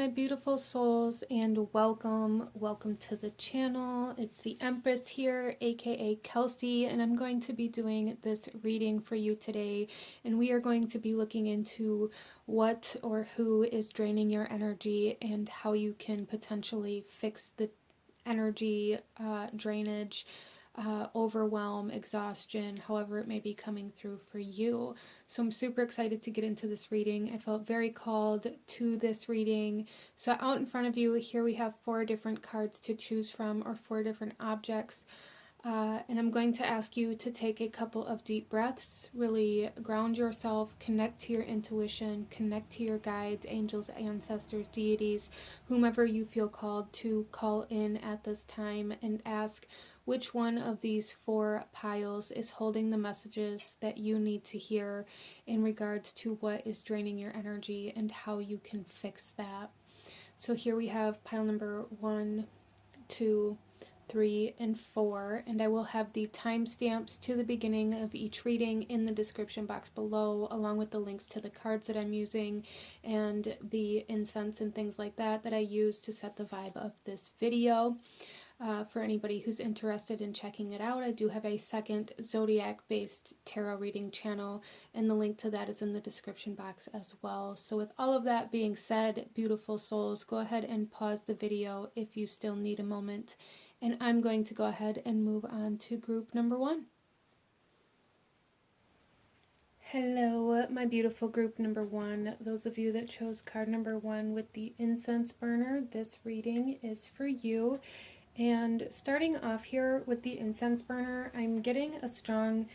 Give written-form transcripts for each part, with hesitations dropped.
my beautiful souls, and welcome to the channel. It's the Empress here, aka Kelsey, and I'm going to be doing this reading for you today, and we are going to be looking into what or who is draining your energy and how you can potentially fix the energy drainage, overwhelm, exhaustion, however it may be coming through for you. So I'm super excited to get into this reading. I felt very called to this reading. So out in front of you, here we have 4 different cards to choose from, or 4 different objects. And I'm going to ask you to take a couple of deep breaths, really ground yourself, connect to your intuition, connect to your guides, angels, ancestors, deities, whomever you feel called to call in at this time, and ask which one of these 4 piles is holding the messages that you need to hear in regards to what is draining your energy and how you can fix that. So here we have pile number 1, 2, 3, and 4, and I will have the timestamps to the beginning of each reading in the description box below, along with the links to the cards that I'm using and the incense and things like that I use to set the vibe of this video. For anybody who's interested in checking it out, I do have a second zodiac-based tarot reading channel, and the link to that is in the description box as well. So with all of that being said, beautiful souls, go ahead and pause the video if you still need a moment, and I'm going to go ahead and move on to group number 1. Hello, my beautiful group number 1. Those of you that chose card number 1 with the incense burner, this reading is for you. And starting off here with the incense burner, I'm getting a strong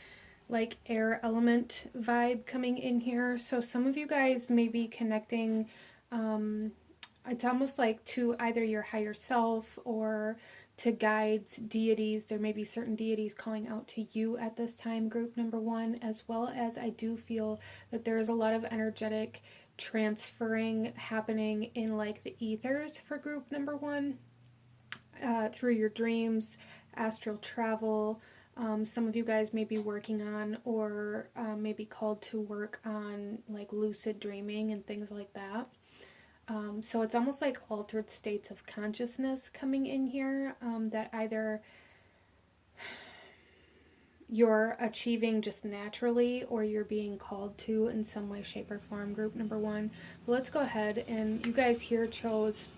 like air element vibe coming in here. So some of you guys may be connecting, it's almost like to either your higher self or to guides, deities. There may be certain deities calling out to you at this time, group number 1, as well as I do feel that there is a lot of energetic transferring happening in like the ethers for group number 1. Through your dreams, astral travel. Some of you guys may be working on or may be called to work on like lucid dreaming and things like that. So it's almost like altered states of consciousness coming in here that either you're achieving just naturally or you're being called to in some way, shape, or form, group number 1. But let's go ahead, and you guys here chose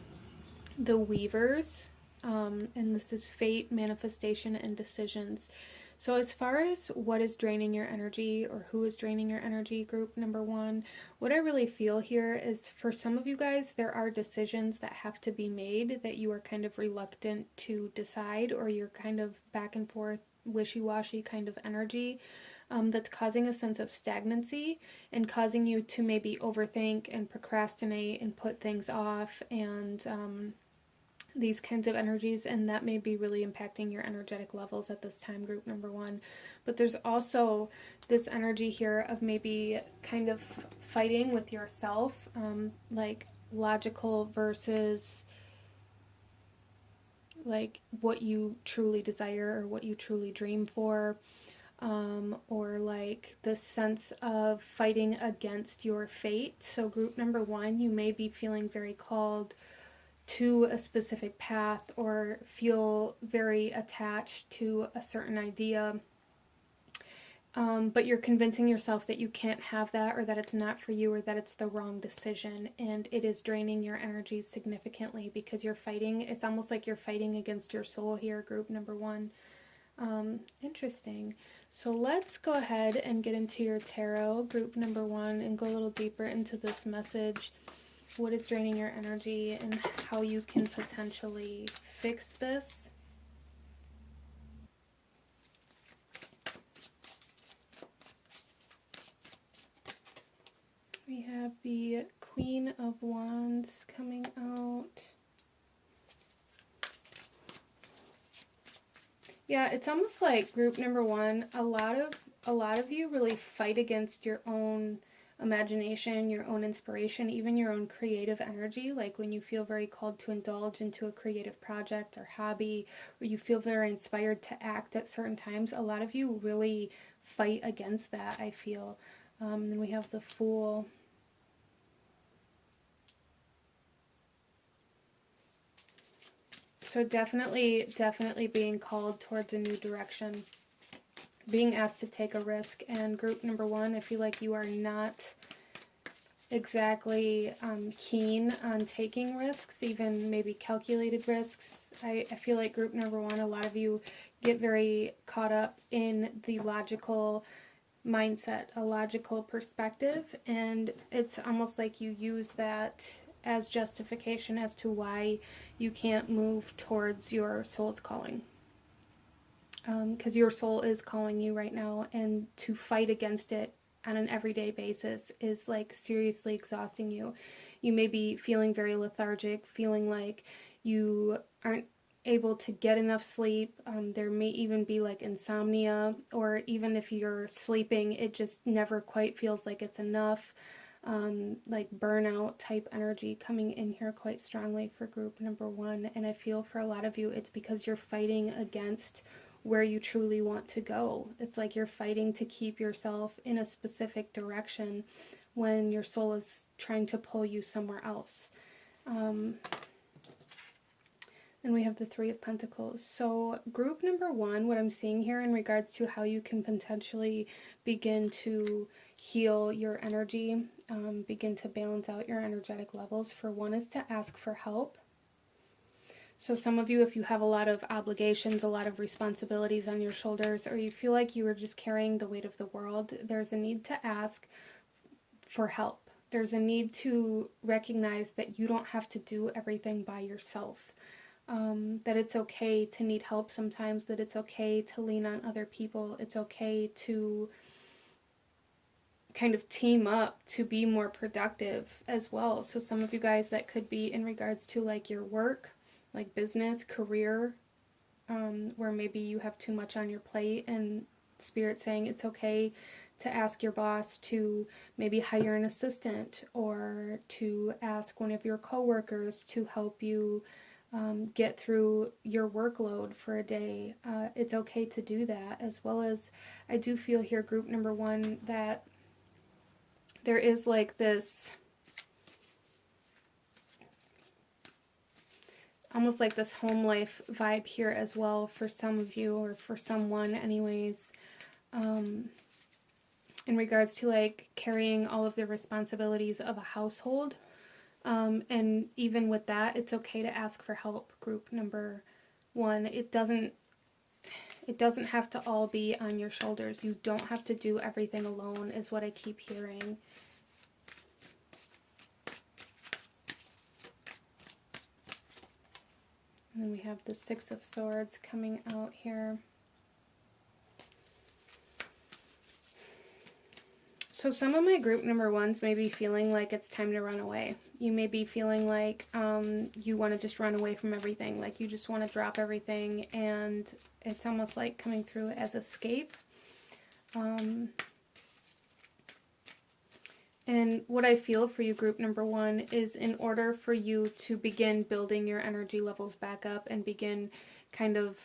the Weavers. And this is fate, manifestation, and decisions. So as far as what is draining your energy or who is draining your energy, group number 1, what I really feel here is for some of you guys, there are decisions that have to be made that you are kind of reluctant to decide, or you're kind of back and forth, wishy-washy kind of energy that's causing a sense of stagnancy and causing you to maybe overthink and procrastinate and put things off and these kinds of energies, and that may be really impacting your energetic levels at this time, group number 1. But there's also this energy here of maybe kind of fighting with yourself, like logical versus like what you truly desire or what you truly dream for, or like the sense of fighting against your fate. So group number 1, you may be feeling very called to a specific path or feel very attached to a certain idea, but you're convincing yourself that you can't have that, or that it's not for you, or that it's the wrong decision, and it is draining your energy significantly because you're fighting. It's almost like you're fighting against your soul here, group number 1. Interesting. So let's go ahead and get into your tarot, group number 1, and go a little deeper into this message. What is draining your energy and how you can potentially fix this. We have the Queen of Wands coming out. Yeah, it's almost like group number 1, a lot of you really fight against your own imagination, your own inspiration, even your own creative energy. Like when you feel very called to indulge into a creative project or hobby, or you feel very inspired to act at certain times, a lot of you really fight against that, I feel. Then we have the Fool. So definitely being called towards a new direction. Being asked to take a risk. And group number 1, I feel like you are not exactly keen on taking risks, even maybe calculated risks. I feel like group number 1, a lot of you get very caught up in the logical mindset, a logical perspective, and it's almost like you use that as justification as to why you can't move towards your soul's calling. Because your soul is calling you right now, and to fight against it on an everyday basis is like seriously exhausting you. You may be feeling very lethargic, feeling like you aren't able to get enough sleep. There may even be like insomnia, or even if you're sleeping, it just never quite feels like it's enough. Like burnout type energy coming in here quite strongly for group number 1. And I feel for a lot of you, it's because you're fighting against where you truly want to go. It's like you're fighting to keep yourself in a specific direction when your soul is trying to pull you somewhere else. Then we have the 3 of Pentacles. So group number 1, what I'm seeing here in regards to how you can potentially begin to heal your energy, begin to balance out your energetic levels, for 1 is to ask for help. So some of you, if you have a lot of obligations, a lot of responsibilities on your shoulders, or you feel like you are just carrying the weight of the world, there's a need to ask for help. There's a need to recognize that you don't have to do everything by yourself. That it's okay to need help sometimes, that it's okay to lean on other people. It's okay to kind of team up to be more productive as well. So some of you guys, that could be in regards to like your work, like business, career, where maybe you have too much on your plate, and Spirit saying it's okay to ask your boss to maybe hire an assistant, or to ask one of your coworkers to help you get through your workload for a day. It's okay to do that, as well as I do feel here, group number 1, that there is like this almost like this home life vibe here as well for some of you, or for someone anyways, in regards to like carrying all of the responsibilities of a household. And even with that, it's okay to ask for help, group number 1. It doesn't have to all be on your shoulders. You don't have to do everything alone, is what I keep hearing. And then we have the 6 of Swords coming out here. So some of my group number 1s may be feeling like it's time to run away. You may be feeling like you want to just run away from everything. Like you just want to drop everything, and it's almost like coming through as escape. And what I feel for you, group number 1, is in order for you to begin building your energy levels back up and begin kind of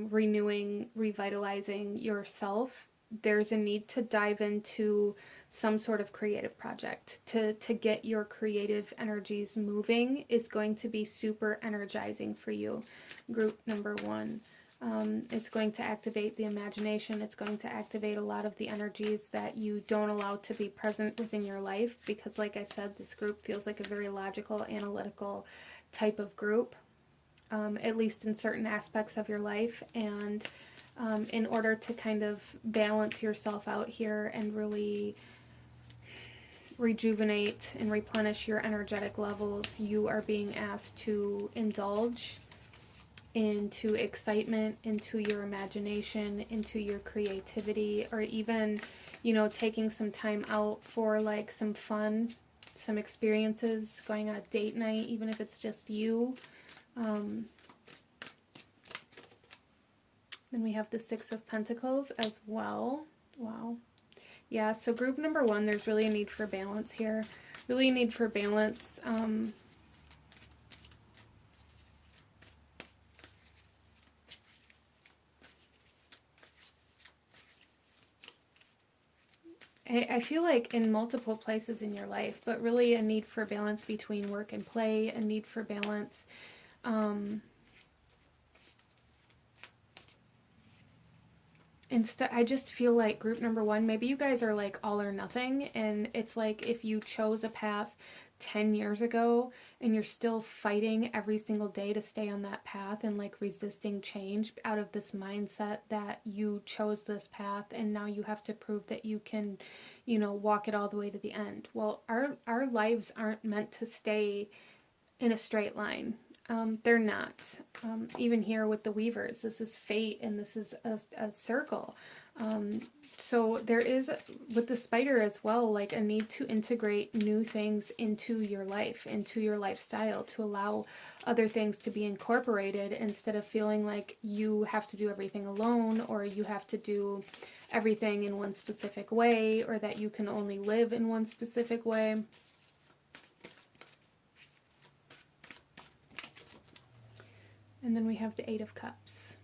renewing, revitalizing yourself, there's a need to dive into some sort of creative project. To get your creative energies moving is going to be super energizing for you, group number 1. It's going to activate the imagination. It's going to activate a lot of the energies that you don't allow to be present within your life, because like I said, this group feels like a very logical, analytical type of group, at least in certain aspects of your life. And in order to kind of balance yourself out here and really rejuvenate and replenish your energetic levels, you are being asked to indulge into excitement, into your imagination, into your creativity, or even, you know, taking some time out for like some fun, some experiences, going on a date night, even if it's just you. Then we have the 6 of Pentacles as well. Wow. Yeah, so group number 1, there's really a need for balance here. Really a need for balance. I feel like in multiple places in your life, but really a need for balance between work and play, a need for balance instead, I just feel like group number one, maybe you guys are like all or nothing, and it's like if you chose a path 10 years ago and you're still fighting every single day to stay on that path and like resisting change out of this mindset that you chose this path and now you have to prove that you can, you know, walk it all the way to the end. Well, our lives aren't meant to stay in a straight line. They're not. Even here with the weavers, this is fate and this is a circle. So there is, with the spider as well, like a need to integrate new things into your life, into your lifestyle, to allow other things to be incorporated instead of feeling like you have to do everything alone or you have to do everything in one specific way or that you can only live in one specific way. And then we have the Eight of Cups.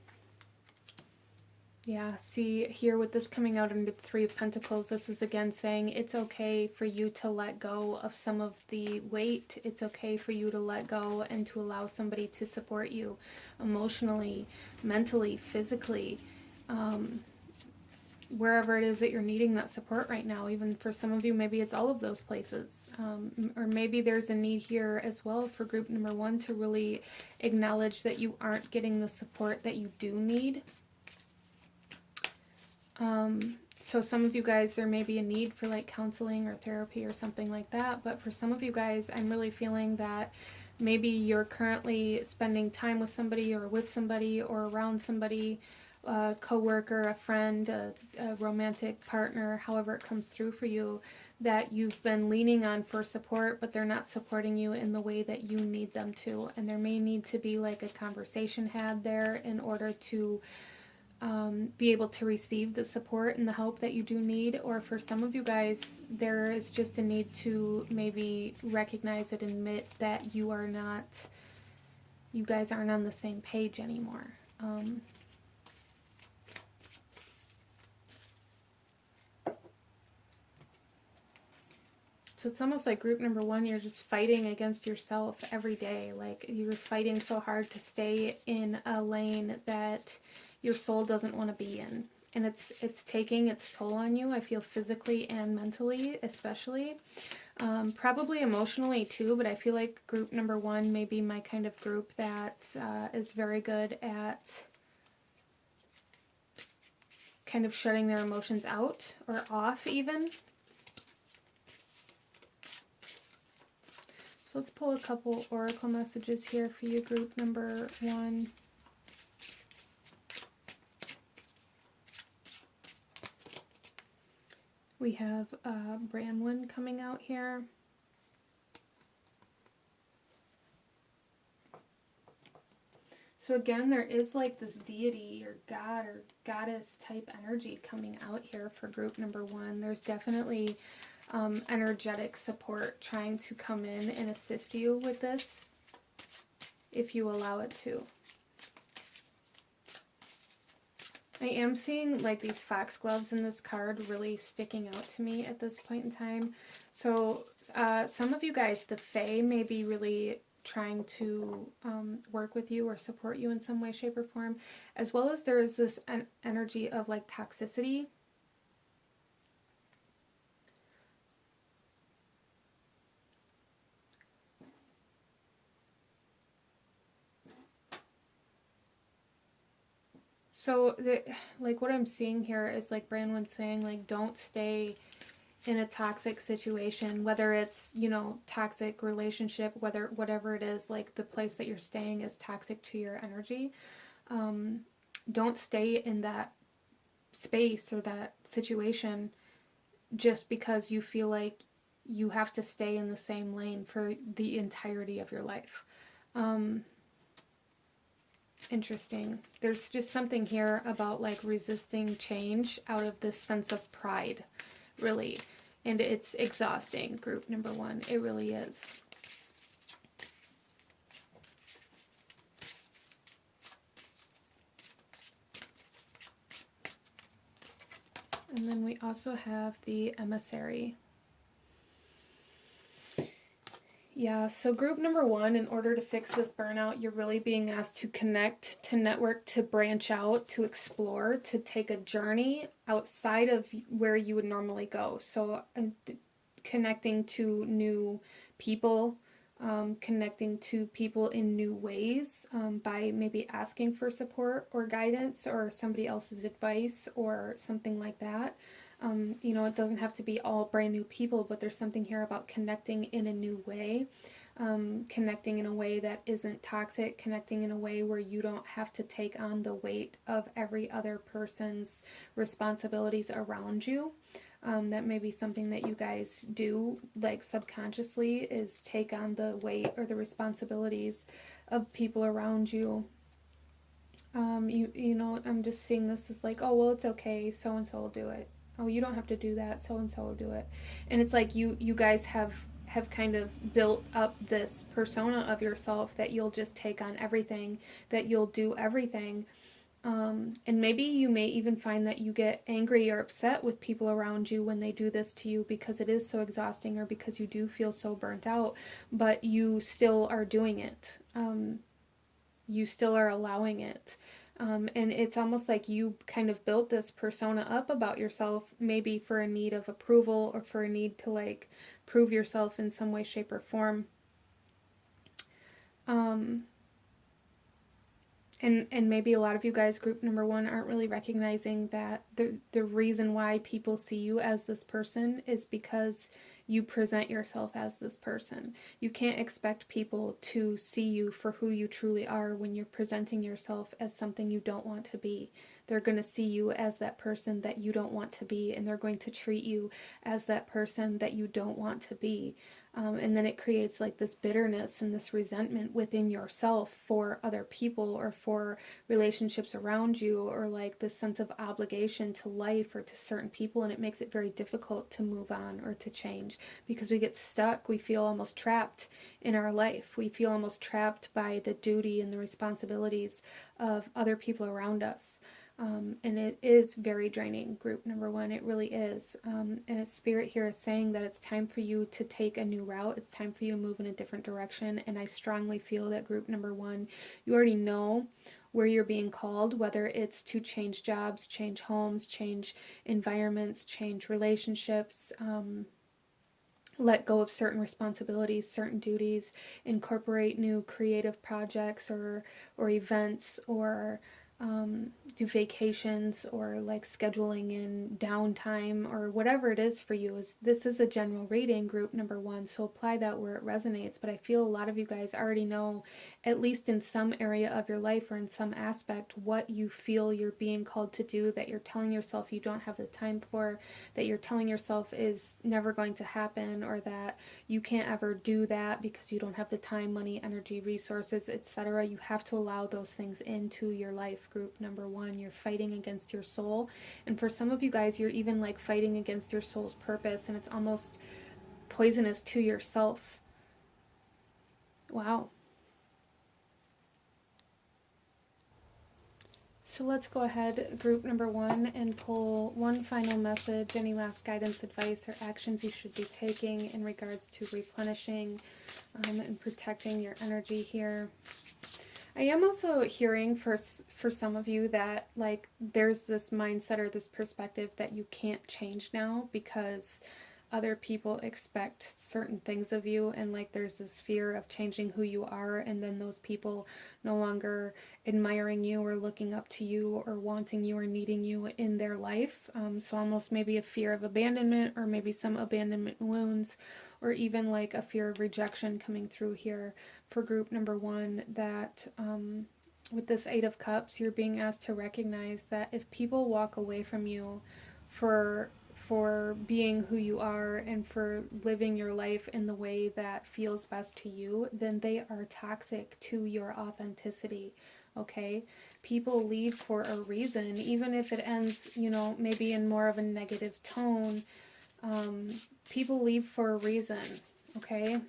Yeah, see here with this coming out into the Three of Pentacles, this is again saying it's okay for you to let go of some of the weight. It's okay for you to let go and to allow somebody to support you emotionally, mentally, physically, wherever it is that you're needing that support right now. Even for some of you, maybe it's all of those places. Or maybe there's a need here as well for group number one to really acknowledge that you aren't getting the support that you do need. So some of you guys, there may be a need for like counseling or therapy or something like that. But for some of you guys, I'm really feeling that maybe you're currently spending time with somebody or around somebody, a coworker, a friend, a romantic partner, however it comes through for you, that you've been leaning on for support, but they're not supporting you in the way that you need them to. And there may need to be like a conversation had there in order to be able to receive the support and the help that you do need. Or for some of you guys, there is just a need to maybe recognize and admit that you guys aren't on the same page anymore. So it's almost like group number one, you're just fighting against yourself every day. Like you're fighting so hard to stay in a lane that your soul doesn't want to be in. And it's taking its toll on you, I feel, physically and mentally, especially. Probably emotionally too, but I feel like group number one may be my kind of group that is very good at kind of shutting their emotions out or off even. So let's pull a couple oracle messages here for you, group number one. We have Bramwin coming out here. So again, there is like this deity or god or goddess type energy coming out here for group number one. There's definitely energetic support trying to come in and assist you with this if you allow it to. I am seeing like these foxgloves in this card really sticking out to me at this point in time. So some of you guys, the Fae, may be really trying to work with you or support you in some way, shape, or form, as well as there is this energy of like toxicity. So, like, what I'm seeing here is, like, Branwyn's saying, like, don't stay in a toxic situation, whether it's, you know, toxic relationship, whatever it is, like, the place that you're staying is toxic to your energy. Don't stay in that space or that situation just because you feel like you have to stay in the same lane for the entirety of your life. Interesting. There's just something here about like resisting change out of this sense of pride, really. And it's exhausting, group number one. It really is. And then we also have the emissary. Yeah, so group number one, in order to fix this burnout, you're really being asked to connect, to network, to branch out, to explore, to take a journey outside of where you would normally go. So connecting to new people, connecting to people in new ways, by maybe asking for support or guidance or somebody else's advice or something like that. It doesn't have to be all brand new people, but there's something here about connecting in a new way, connecting in a way that isn't toxic, connecting in a way where you don't have to take on the weight of every other person's responsibilities around you. That may be something that you guys do, like subconsciously, is take on the weight or the responsibilities of people around you. I'm just seeing this as like, oh, well, it's okay, so and so will do it. Oh, you don't have to do that, so and so will do it. And it's like you guys have kind of built up this persona of yourself that you'll just take on everything, that you'll do everything. And maybe you may even find that you get angry or upset with people around you when they do this to you because it is so exhausting or because you do feel so burnt out, but you still are doing it. You still are allowing it. And it's almost like you kind of built this persona up about yourself, maybe for a need of approval or for a need to like prove yourself in some way, shape, or form. And maybe a lot of you guys, group number one, aren't really recognizing that the reason why people see you as this person is because you present yourself as this person. You can't expect people to see you for who you truly are when you're presenting yourself as something you don't want to be. They're going to see you as that person that you don't want to be, and they're going to treat you as that person that you don't want to be. And then it creates like this bitterness and this resentment within yourself for other people or for relationships around you, or like this sense of obligation to life or to certain people, and it makes it very difficult to move on or to change because we get stuck. We feel almost trapped in our life. We feel almost trapped by the duty and the responsibilities of other people around us. And it is very draining, group number one. It really is. And Spirit here is saying that it's time for you to take a new route. It's time for you to move in a different direction. And I strongly feel that group number one, you already know where you're being called, whether it's to change jobs, change homes, change environments, change relationships, let go of certain responsibilities, certain duties, incorporate new creative projects or events, or do vacations, or like scheduling in downtime, or whatever it is for you. This is a general reading, group number one, so apply that where it resonates. But I feel a lot of you guys already know, at least in some area of your life or in some aspect, what you feel you're being called to do, that you're telling yourself you don't have the time for, that you're telling yourself is never going to happen, or that you can't ever do that because you don't have the time, money, energy, resources, etc. You have to allow those things into your life, group number one. You're fighting against your soul. And for some of you guys, you're even like fighting against your soul's purpose, and it's almost poisonous to yourself. Wow. So let's go ahead, group number one, and pull one final message, any last guidance, advice, or actions you should be taking in regards to replenishing and protecting your energy here. I am also hearing for some of you that like there's this mindset or this perspective that you can't change now because other people expect certain things of you, and like there's this fear of changing who you are, and then those people no longer admiring you or looking up to you or wanting you or needing you in their life. So almost maybe a fear of abandonment, or maybe some abandonment wounds, or even like a fear of rejection coming through here for group number one, that with this Eight of Cups, you're being asked to recognize that if people walk away from you for being who you are and for living your life in the way that feels best to you, then they are toxic to your authenticity, okay? People leave for a reason, even if it ends, maybe in more of a negative tone. People leave for a reason, okay?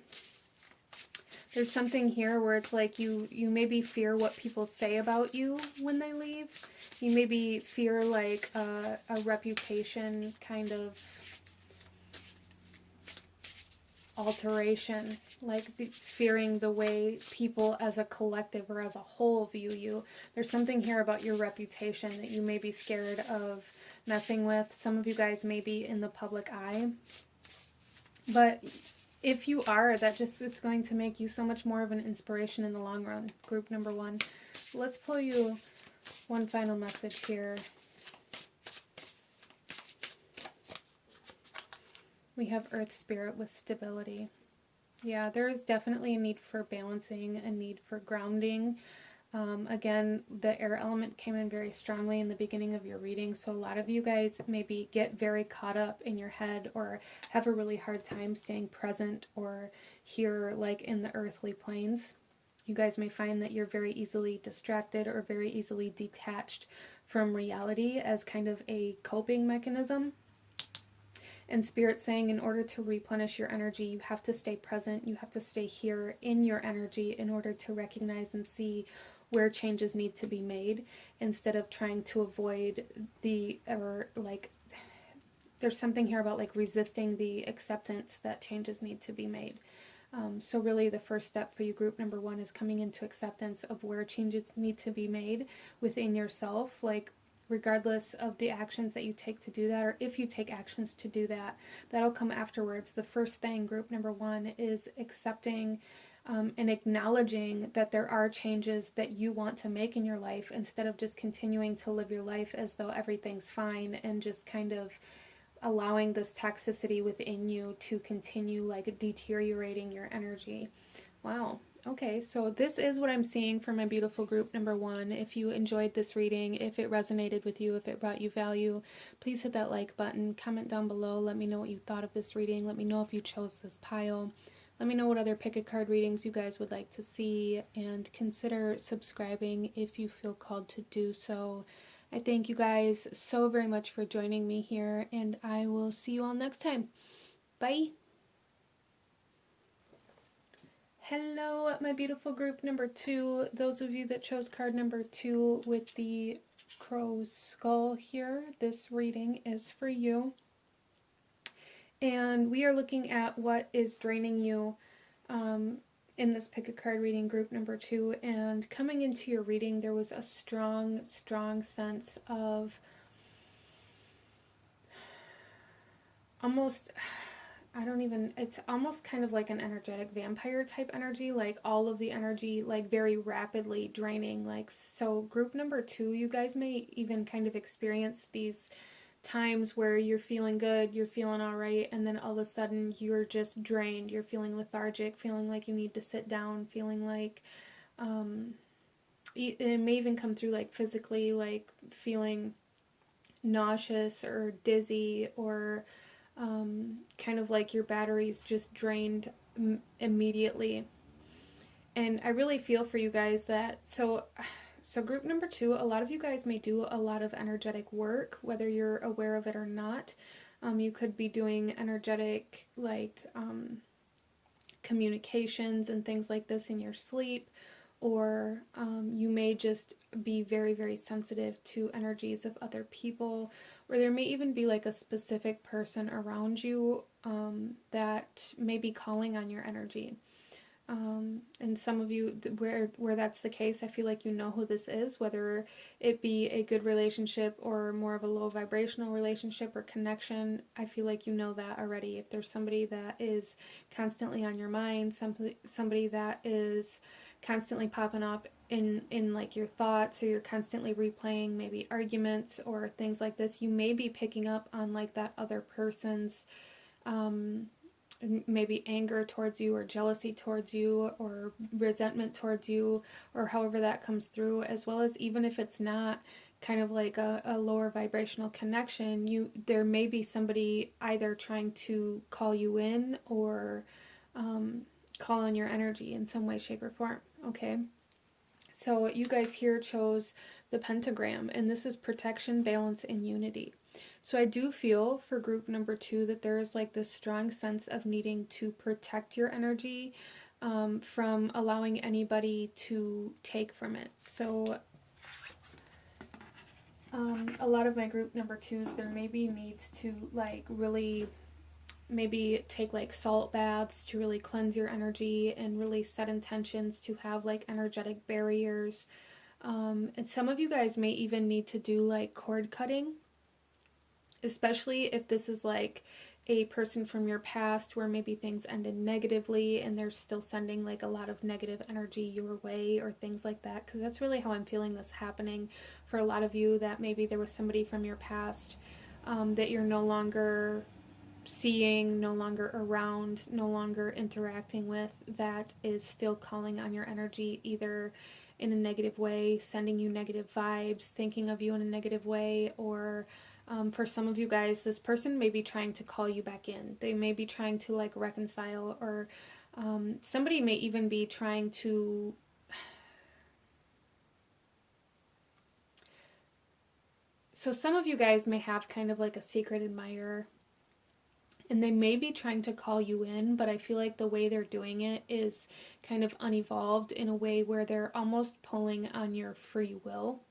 There's something here where it's like you maybe fear what people say about you when they leave. You maybe fear like a reputation kind of alteration like fearing the way people as a collective or as a whole view you. There's something here about your reputation that you may be scared of messing with. Some of you guys may be in the public eye, but if you are, that just is going to make you so much more of an inspiration in the long run. Group number 1. Let's pull you one final message here. We have Earth Spirit with stability. Yeah, there is definitely a need for balancing, a need for grounding. Again, the air element came in very strongly in the beginning of your reading, so a lot of you guys maybe get very caught up in your head or have a really hard time staying present or here like in the earthly planes. You guys may find that you're very easily distracted or very easily detached from reality as kind of a coping mechanism. And Spirit's saying in order to replenish your energy, you have to stay present. You have to stay here in your energy in order to recognize and see where changes need to be made instead of trying to avoid there's something here about like resisting the acceptance that changes need to be made. So really the first step for you, group number 1, is coming into acceptance of where changes need to be made within yourself, like regardless of the actions that you take to do that, or if you take actions to do that, that'll come afterwards. The first thing, group number 1, is accepting and acknowledging that there are changes that you want to make in your life instead of just continuing to live your life as though everything's fine and just kind of allowing this toxicity within you to continue like deteriorating your energy. Wow. Okay, so this is what I'm seeing for my beautiful group number 1. If you enjoyed this reading, if it resonated with you, if it brought you value, please hit that like button, comment down below, let me know what you thought of this reading, let me know if you chose this pile, let me know what other pick a card readings you guys would like to see, and consider subscribing if you feel called to do so. I thank you guys so very much for joining me here, and I will see you all next time. Bye! Hello, my beautiful group number 2. Those of you that chose card number 2 with the crow's skull here, this reading is for you. And we are looking at what is draining you in this pick a card reading, group number 2. And coming into your reading, there was a strong, strong sense of almost... it's almost kind of like an energetic vampire type energy, like all of the energy like very rapidly draining. Like, so group number 2, you guys may even kind of experience these times where you're feeling good, you're feeling all right, and then all of a sudden you're just drained, you're feeling lethargic, feeling like you need to sit down, feeling like it may even come through like physically, like feeling nauseous or dizzy, or kind of like your batteries just drained immediately. And I really feel for you guys that, so group number 2, a lot of you guys may do a lot of energetic work, whether you're aware of it or not. You could be doing energetic like communications and things like this in your sleep, or you may just be very, very sensitive to energies of other people, or there may even be like a specific person around you that may be calling on your energy. And some of you, where that's the case, I feel like you know who this is, whether it be a good relationship or more of a low vibrational relationship or connection. I feel like you know that already. If there's somebody that is constantly on your mind, somebody that is constantly popping up in like your thoughts, or you're constantly replaying maybe arguments or things like this, you may be picking up on like that other person's maybe anger towards you, or jealousy towards you, or resentment towards you, or however that comes through, as well as even if it's not kind of like a lower vibrational connection, there may be somebody either trying to call you in or call on your energy in some way, shape, or form. Okay, so you guys here chose the pentagram, and this is protection, balance, and unity. So I do feel for group number 2 that there is like this strong sense of needing to protect your energy from allowing anybody to take from it. So a lot of my group number 2s, there maybe needs to like really maybe take like salt baths to really cleanse your energy and really set intentions to have like energetic barriers. And some of you guys may even need to do like cord cutting, especially if this is like a person from your past where maybe things ended negatively and they're still sending like a lot of negative energy your way or things like that, because that's really how I'm feeling this happening for a lot of you, that maybe there was somebody from your past that you're no longer seeing, no longer around, no longer interacting with, that is still calling on your energy either in a negative way, sending you negative vibes, thinking of you in a negative way, or for some of you guys, this person may be trying to call you back in. They may be trying to like reconcile, or somebody may even be trying to so some of you guys may have kind of like a secret admirer, and they may be trying to call you in, but I feel like the way they're doing it is kind of unevolved in a way where they're almost pulling on your free will.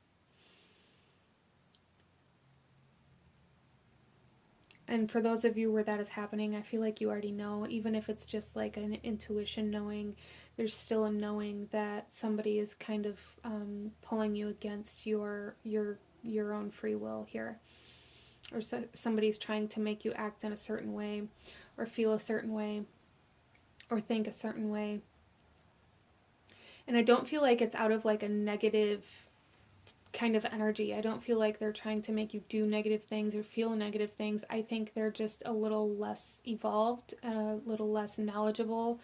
And for those of you where that is happening, I feel like you already know, even if it's just like an intuition knowing, there's still a knowing that somebody is kind of pulling you against your own free will here. Or somebody's trying to make you act in a certain way, or feel a certain way, or think a certain way. And I don't feel like it's out of like a negative kind of energy. I don't feel like they're trying to make you do negative things or feel negative things. I think they're just a little less evolved, a little less knowledgeable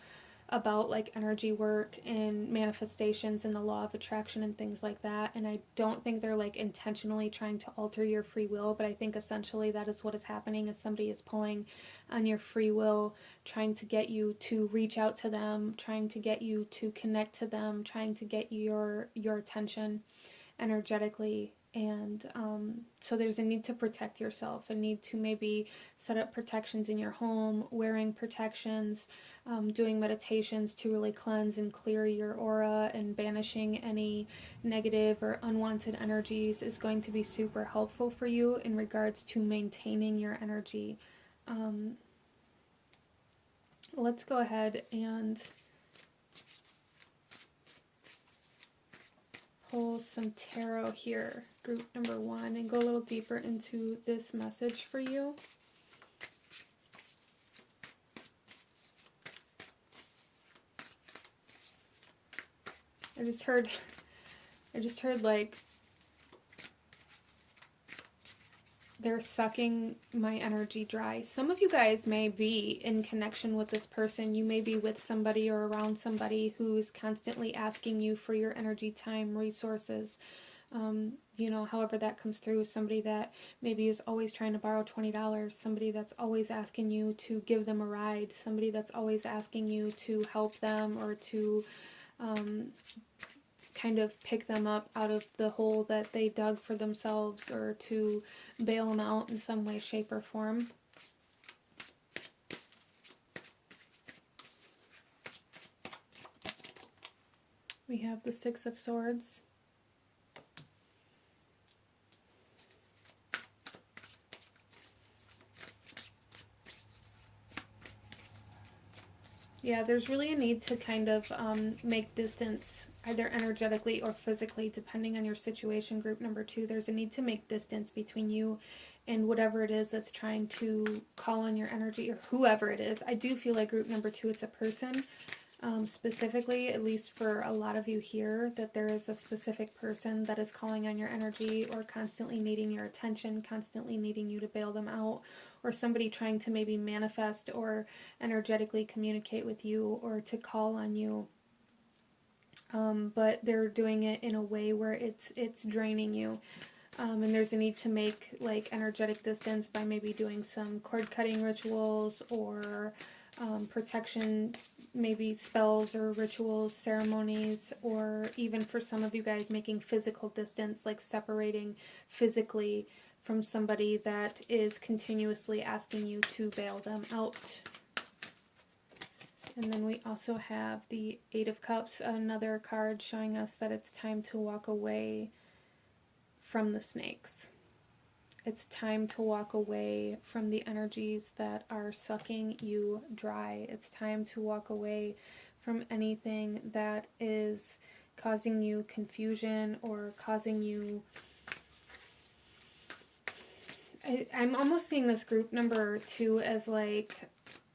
about like energy work and manifestations and the law of attraction and things like that. And I don't think they're like intentionally trying to alter your free will, but I think essentially that is what is happening, is somebody is pulling on your free will, trying to get you to reach out to them, trying to get you to connect to them, trying to get your attention energetically. And so there's a need to protect yourself, a need to maybe set up protections in your home, wearing protections, doing meditations to really cleanse and clear your aura, and banishing any negative or unwanted energies is going to be super helpful for you in regards to maintaining your energy. Let's go ahead and pull some tarot here, group number 1, and go a little deeper into this message for you. I just heard like they're sucking my energy dry. Some of you guys may be in connection with this person. You may be with somebody or around somebody who's constantly asking you for your energy, time, resources. You know, however that comes through. Somebody that maybe is always trying to borrow $20. Somebody that's always asking you to give them a ride. Somebody that's always asking you to help them, or to kind of pick them up out of the hole that they dug for themselves, or to bail them out in some way, shape, or form. We have the Six of Swords. Yeah, there's really a need to kind of make distance, either energetically or physically, depending on your situation, group number 2. There's a need to make distance between you and whatever it is that's trying to call on your energy, or whoever it is. I do feel like group number 2, it's a person. Specifically, at least for a lot of you here, that there is a specific person that is calling on your energy, or constantly needing your attention, constantly needing you to bail them out, or somebody trying to maybe manifest or energetically communicate with you, or to call on you. But they're doing it in a way where it's draining you. And there's a need to make like energetic distance by maybe doing some cord cutting rituals, or protection, maybe spells or rituals, ceremonies, or even for some of you guys making physical distance, like separating physically from somebody that is continuously asking you to bail them out. And then we also have the Eight of Cups, another card showing us that it's time to walk away from the snakes. It's time to walk away from the energies that are sucking you dry. It's time to walk away from anything that is causing you confusion or causing you... I'm almost seeing this group number 2 as like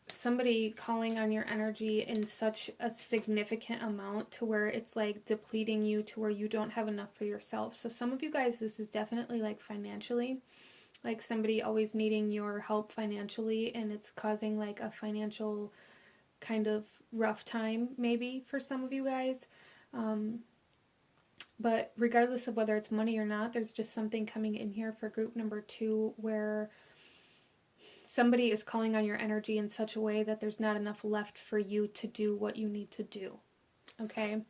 somebody calling on your energy in such a significant amount to where it's like depleting you to where you don't have enough for yourself. So some of you guys, this is definitely like financially, like somebody always needing your help financially, and it's causing like a financial kind of rough time maybe for some of you guys. But regardless of whether it's money or not, there's just something coming in here for group number 2 where somebody is calling on your energy in such a way that there's not enough left for you to do what you need to do. Okay?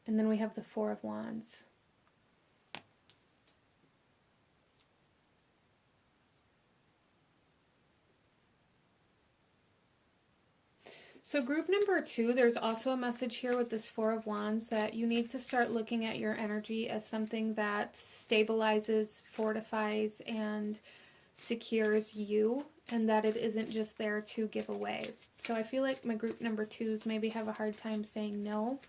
And then we have the Four of Wands. So group number 2, there's also a message here with this Four of Wands that you need to start looking at your energy as something that stabilizes, fortifies, and secures you, and that it isn't just there to give away. So I feel like my group number 2s maybe have a hard time saying no.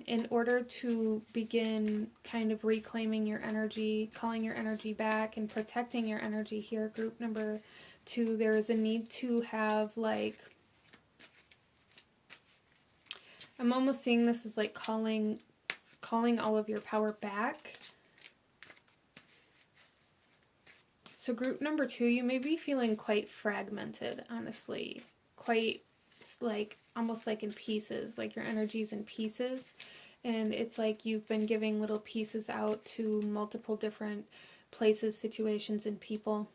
In order to begin kind of reclaiming your energy, calling your energy back, and protecting your energy here, group number 2, there is a need to have like... I'm almost seeing this as like calling all of your power back. So group number 2, you may be feeling quite fragmented, honestly. Quite like, almost like in pieces, like your energy's in pieces. And it's like you've been giving little pieces out to multiple different places, situations, and people.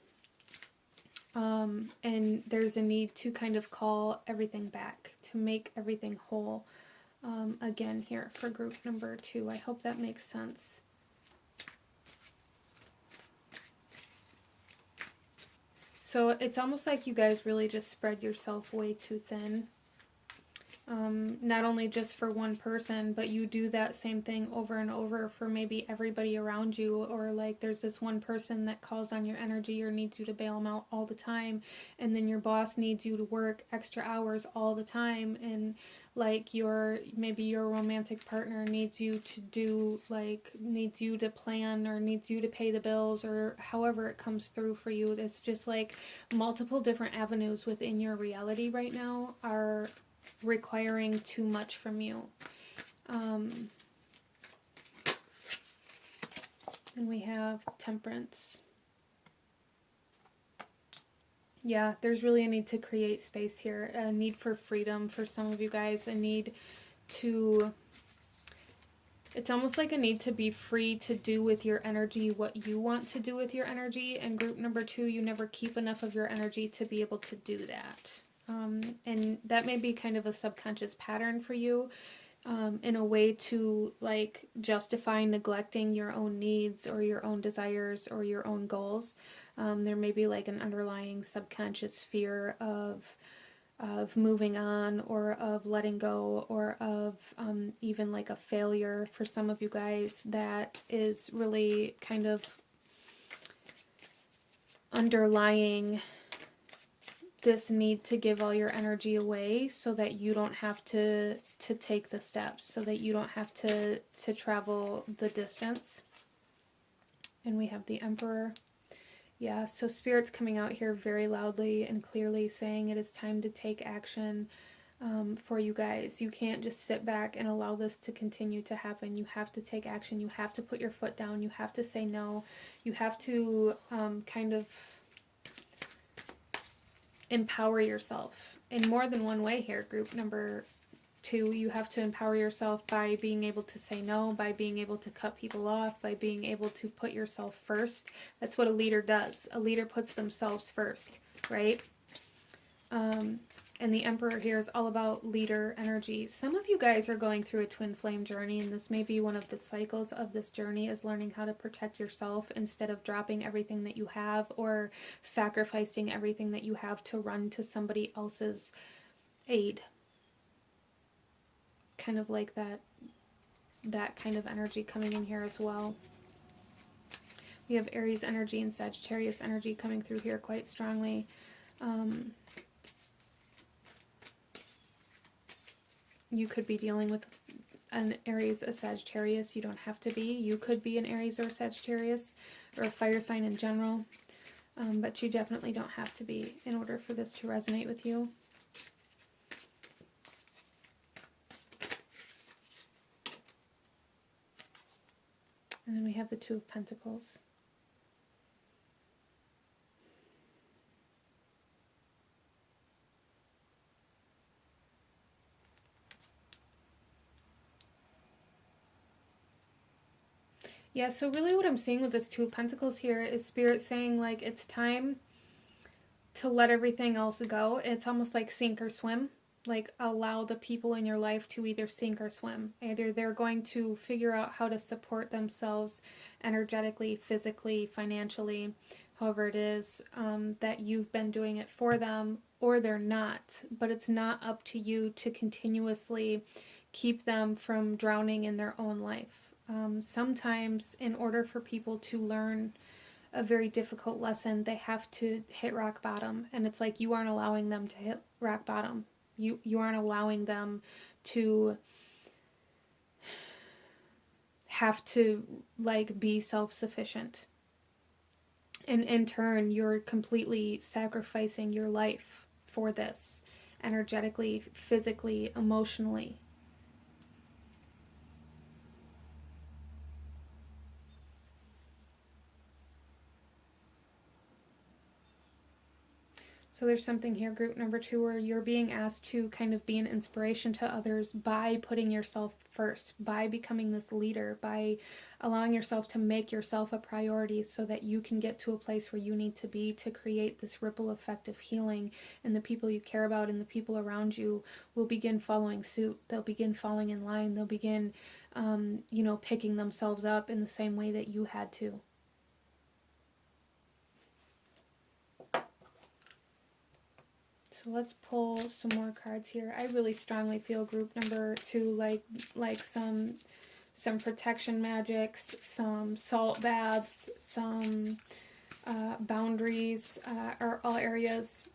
And there's a need to kind of call everything back, to make everything whole. Again here for group number 2. I hope that makes sense. So it's almost like you guys really just spread yourself way too thin. Not only just for one person, but you do that same thing over and over for maybe everybody around you, or like there's this one person that calls on your energy or needs you to bail them out all the time, and then your boss needs you to work extra hours all the time, and like maybe your romantic partner needs you to do, like needs you to plan or needs you to pay the bills, or however it comes through for you. It's just like multiple different avenues within your reality right now are requiring too much from you. And we have Temperance. Yeah, there's really a need to create space here, a need for freedom for some of you guys, a need to... It's almost like a need to be free to do with your energy what you want to do with your energy. And group number 2, you never keep enough of your energy to be able to do that. And that may be kind of a subconscious pattern for you, in a way to like justify neglecting your own needs or your own desires or your own goals. There may be like an underlying subconscious fear of moving on, or of letting go, or of even like a failure for some of you guys that is really kind of underlying this need to give all your energy away so that you don't have to take the steps, so that you don't have to travel the distance. And we have the Emperor. Yeah, so Spirit's coming out here very loudly and clearly saying it is time to take action for you guys. You can't just sit back and allow this to continue to happen. You have to take action. You have to put your foot down. You have to say no. You have to kind of empower yourself in more than one way here, group number 2. You have to empower yourself by being able to say no, by being able to cut people off, by being able to put yourself first. That's what a leader does. A leader puts themselves first, right? And the Emperor here is all about leader energy. Some of you guys are going through a twin flame journey, and this may be one of the cycles of this journey, is learning how to protect yourself instead of dropping everything that you have or sacrificing everything that you have to run to somebody else's aid. Kind of like that kind of energy coming in here as well. We have Aries energy and Sagittarius energy coming through here quite strongly. You could be dealing with an Aries, a Sagittarius. You don't have to be. You could be an Aries or Sagittarius, or a fire sign in general. But you definitely don't have to be in order for this to resonate with you. And then we have the Two of Pentacles. Yeah, so really what I'm seeing with this Two of Pentacles here is Spirit saying, like, it's time to let everything else go. It's almost like sink or swim. Like, allow the people in your life to either sink or swim. Either they're going to figure out how to support themselves energetically, physically, financially, however it is that you've been doing it for them, or they're not. But it's not up to you to continuously keep them from drowning in their own life. Sometimes, in order for people to learn a very difficult lesson, they have to hit rock bottom. And it's like you aren't allowing them to hit rock bottom. You aren't allowing them to have to, like, be self-sufficient. And in turn, you're completely sacrificing your life for this, energetically, physically, emotionally. So there's something here, group number 2, where you're being asked to kind of be an inspiration to others by putting yourself first, by becoming this leader, by allowing yourself to make yourself a priority so that you can get to a place where you need to be to create this ripple effect of healing, and the people you care about and the people around you will begin following suit. They'll begin falling in line. They'll begin, picking themselves up in the same way that you had to. So let's pull some more cards here. I really strongly feel group number 2 like some protection magics, some salt baths, some boundaries are all areas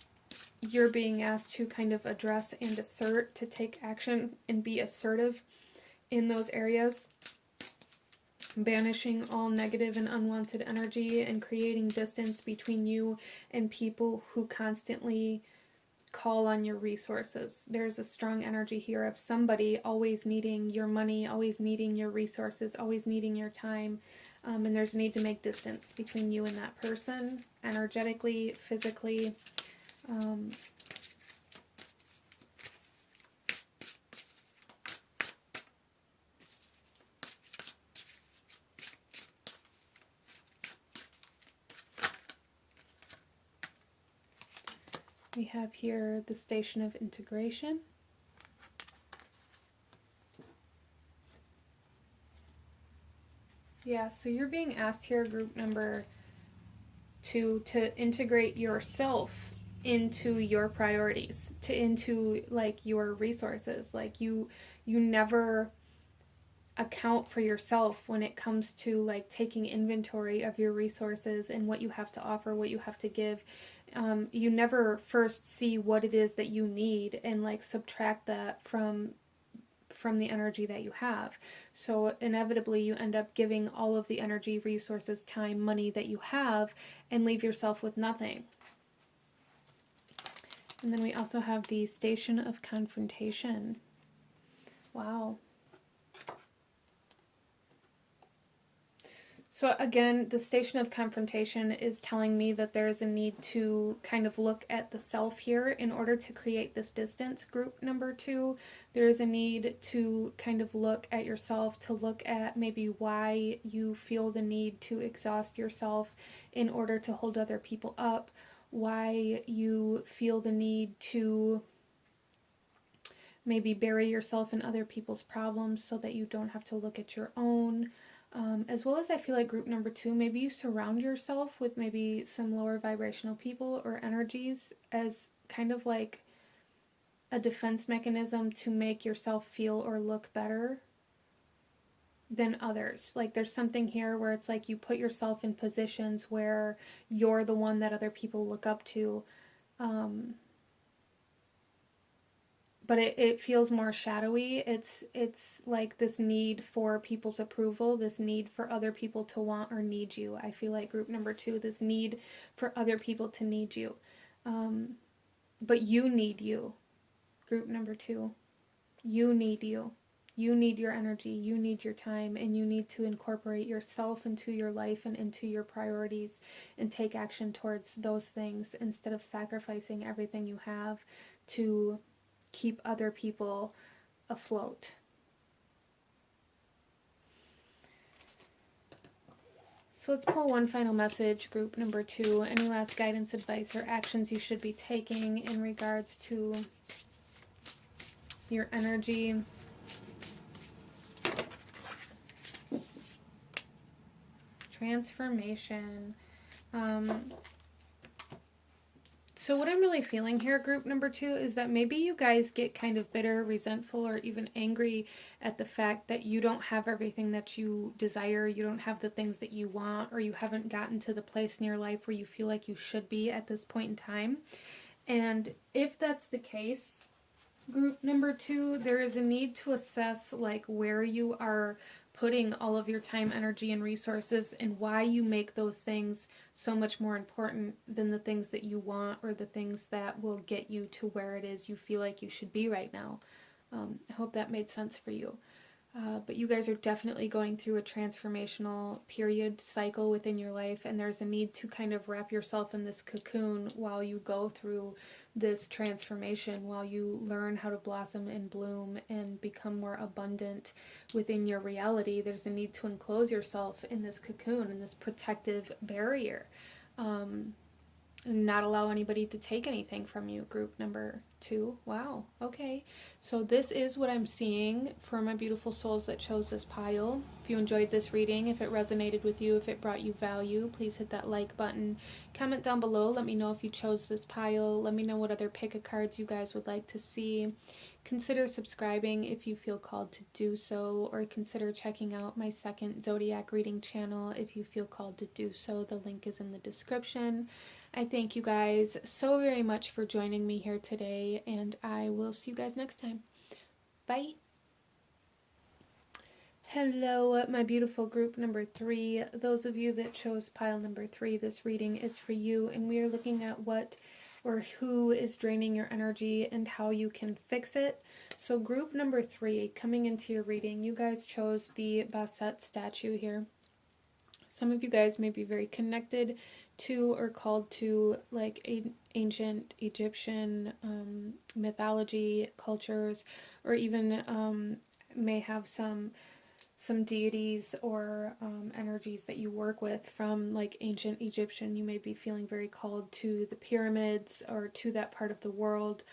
you're being asked to kind of address and assert, to take action and be assertive in those areas. Banishing all negative and unwanted energy and creating distance between you and people who constantly call on your resources. There's a strong energy here of somebody always needing your money, always needing your resources, always needing your time, and there's a need to make distance between you and that person, energetically, physically. We have here the Station of Integration. Yeah, so you're being asked here, group number 2, to integrate yourself into your priorities, into like your resources. Like you never account for yourself when it comes to like taking inventory of your resources and what you have to offer, what you have to give. You never first see what it is that you need and like subtract that from the energy that you have. So inevitably you end up giving all of the energy, resources, time, money that you have and leave yourself with nothing. And then we also have the Station of Confrontation. Wow. So again, the Station of Confrontation is telling me that there's a need to kind of look at the self here in order to create this distance. Group number 2, there's a need to kind of look at yourself, to look at maybe why you feel the need to exhaust yourself in order to hold other people up, why you feel the need to maybe bury yourself in other people's problems so that you don't have to look at your own. As well as I feel like group number 2, maybe you surround yourself with maybe some lower vibrational people or energies as kind of like a defense mechanism to make yourself feel or look better. than others. Like there's something here where it's like you put yourself in positions where you're the one that other people look up to. But it feels more shadowy. It's like this need for people's approval, this need for other people to want or need you. I feel like group number 2, this need for other people to need you. But you need you, group number 2. You need you. You need your energy, you need your time, and you need to incorporate yourself into your life and into your priorities and take action towards those things instead of sacrificing everything you have to keep other people afloat. So let's pull one final message, group number 2. Any last guidance, advice, or actions you should be taking in regards to your energy? Transformation. So what I'm really feeling here, group number 2, is that maybe you guys get kind of bitter, resentful, or even angry at the fact that you don't have everything that you desire, you don't have the things that you want, or you haven't gotten to the place in your life where you feel like you should be at this point in time. And if that's the case, group number 2, there is a need to assess like where you are putting all of your time, energy, and resources, and why you make those things so much more important than the things that you want or the things that will get you to where it is you feel like you should be right now. I hope that made sense for you. But you guys are definitely going through a transformational period cycle within your life, and there's a need to kind of wrap yourself in this cocoon while you go through this transformation, while you learn how to blossom and bloom and become more abundant within your reality. There's a need to enclose yourself in this cocoon, in this protective barrier, and not allow anybody to take anything from you, group number 2. Wow, okay. So this is what I'm seeing for my beautiful souls that chose this pile. If you enjoyed this reading, if it resonated with you, if it brought you value, please hit that like button. Comment down below. Let me know if you chose this pile. Let me know what other pick of cards you guys would like to see. Consider subscribing if you feel called to do so, or consider checking out my second zodiac reading channel if you feel called to do so. The link is in the description. I thank you guys so very much for joining me here today, and I will see you guys next time. Bye. Hello, my beautiful group number 3. Those of you that chose pile number 3, this reading is for you, and we are looking at what or who is draining your energy and how you can fix it. So group number 3, coming into your reading, you guys chose the Basset statue here. Some of you guys may be very connected to or called to like ancient Egyptian mythology, cultures, or even may have some deities or energies that you work with from like ancient Egyptian. You may be feeling very called to the pyramids or to that part of the world,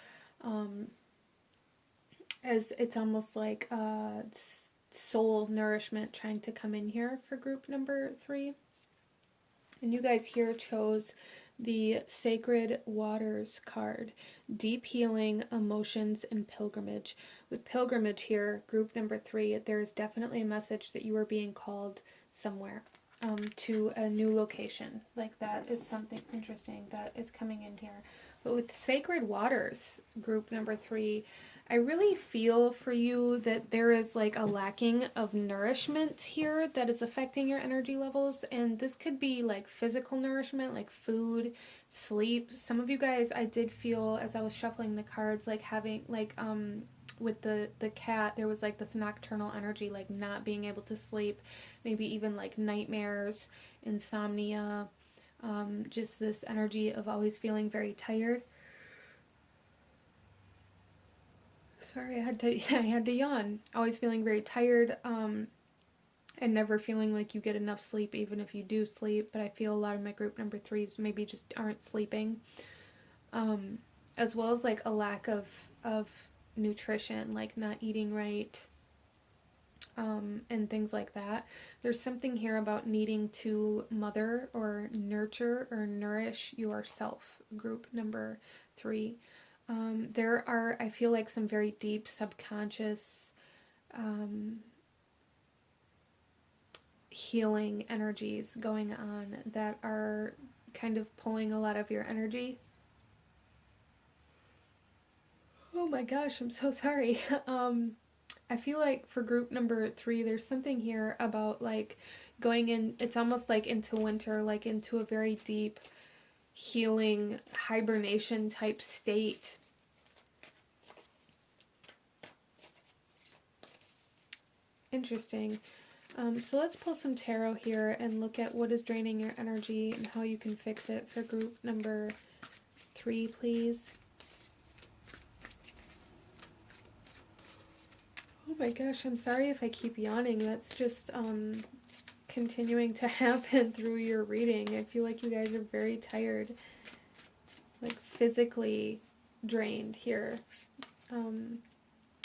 as it's almost like soul nourishment trying to come in here for group number 3. And you guys here chose the Sacred Waters card, Deep Healing, Emotions, and Pilgrimage. With pilgrimage here, group number 3, there is definitely a message that you are being called somewhere, to a new location. Like that is something interesting that is coming in here. But with Sacred Waters, group number 3, I really feel for you that there is like a lacking of nourishment here that is affecting your energy levels. And this could be like physical nourishment, like food, sleep. Some of you guys, I did feel as I was shuffling the cards, like having like, with the cat, there was like this nocturnal energy, like not being able to sleep, maybe even like nightmares, insomnia, just this energy of always feeling very tired. Sorry, I had to yawn. Always feeling very tired, and never feeling like you get enough sleep, even if you do sleep. But I feel a lot of my group number 3s maybe just aren't sleeping, as well as like a lack of nutrition, like not eating right, and things like that. There's something here about needing to mother or nurture or nourish yourself, group number 3. There are, I feel like, some very deep subconscious healing energies going on that are kind of pulling a lot of your energy. Oh my gosh, I'm so sorry. I feel like for group number 3, there's something here about like going in, it's almost like into winter, like into a very deep healing hibernation type state. Interesting. So let's pull some tarot here and look at what is draining your energy and how you can fix it for group number 3, please. Oh my gosh, I'm sorry if I keep yawning. That's just continuing to happen through your reading. I feel like you guys are very tired, like physically drained here.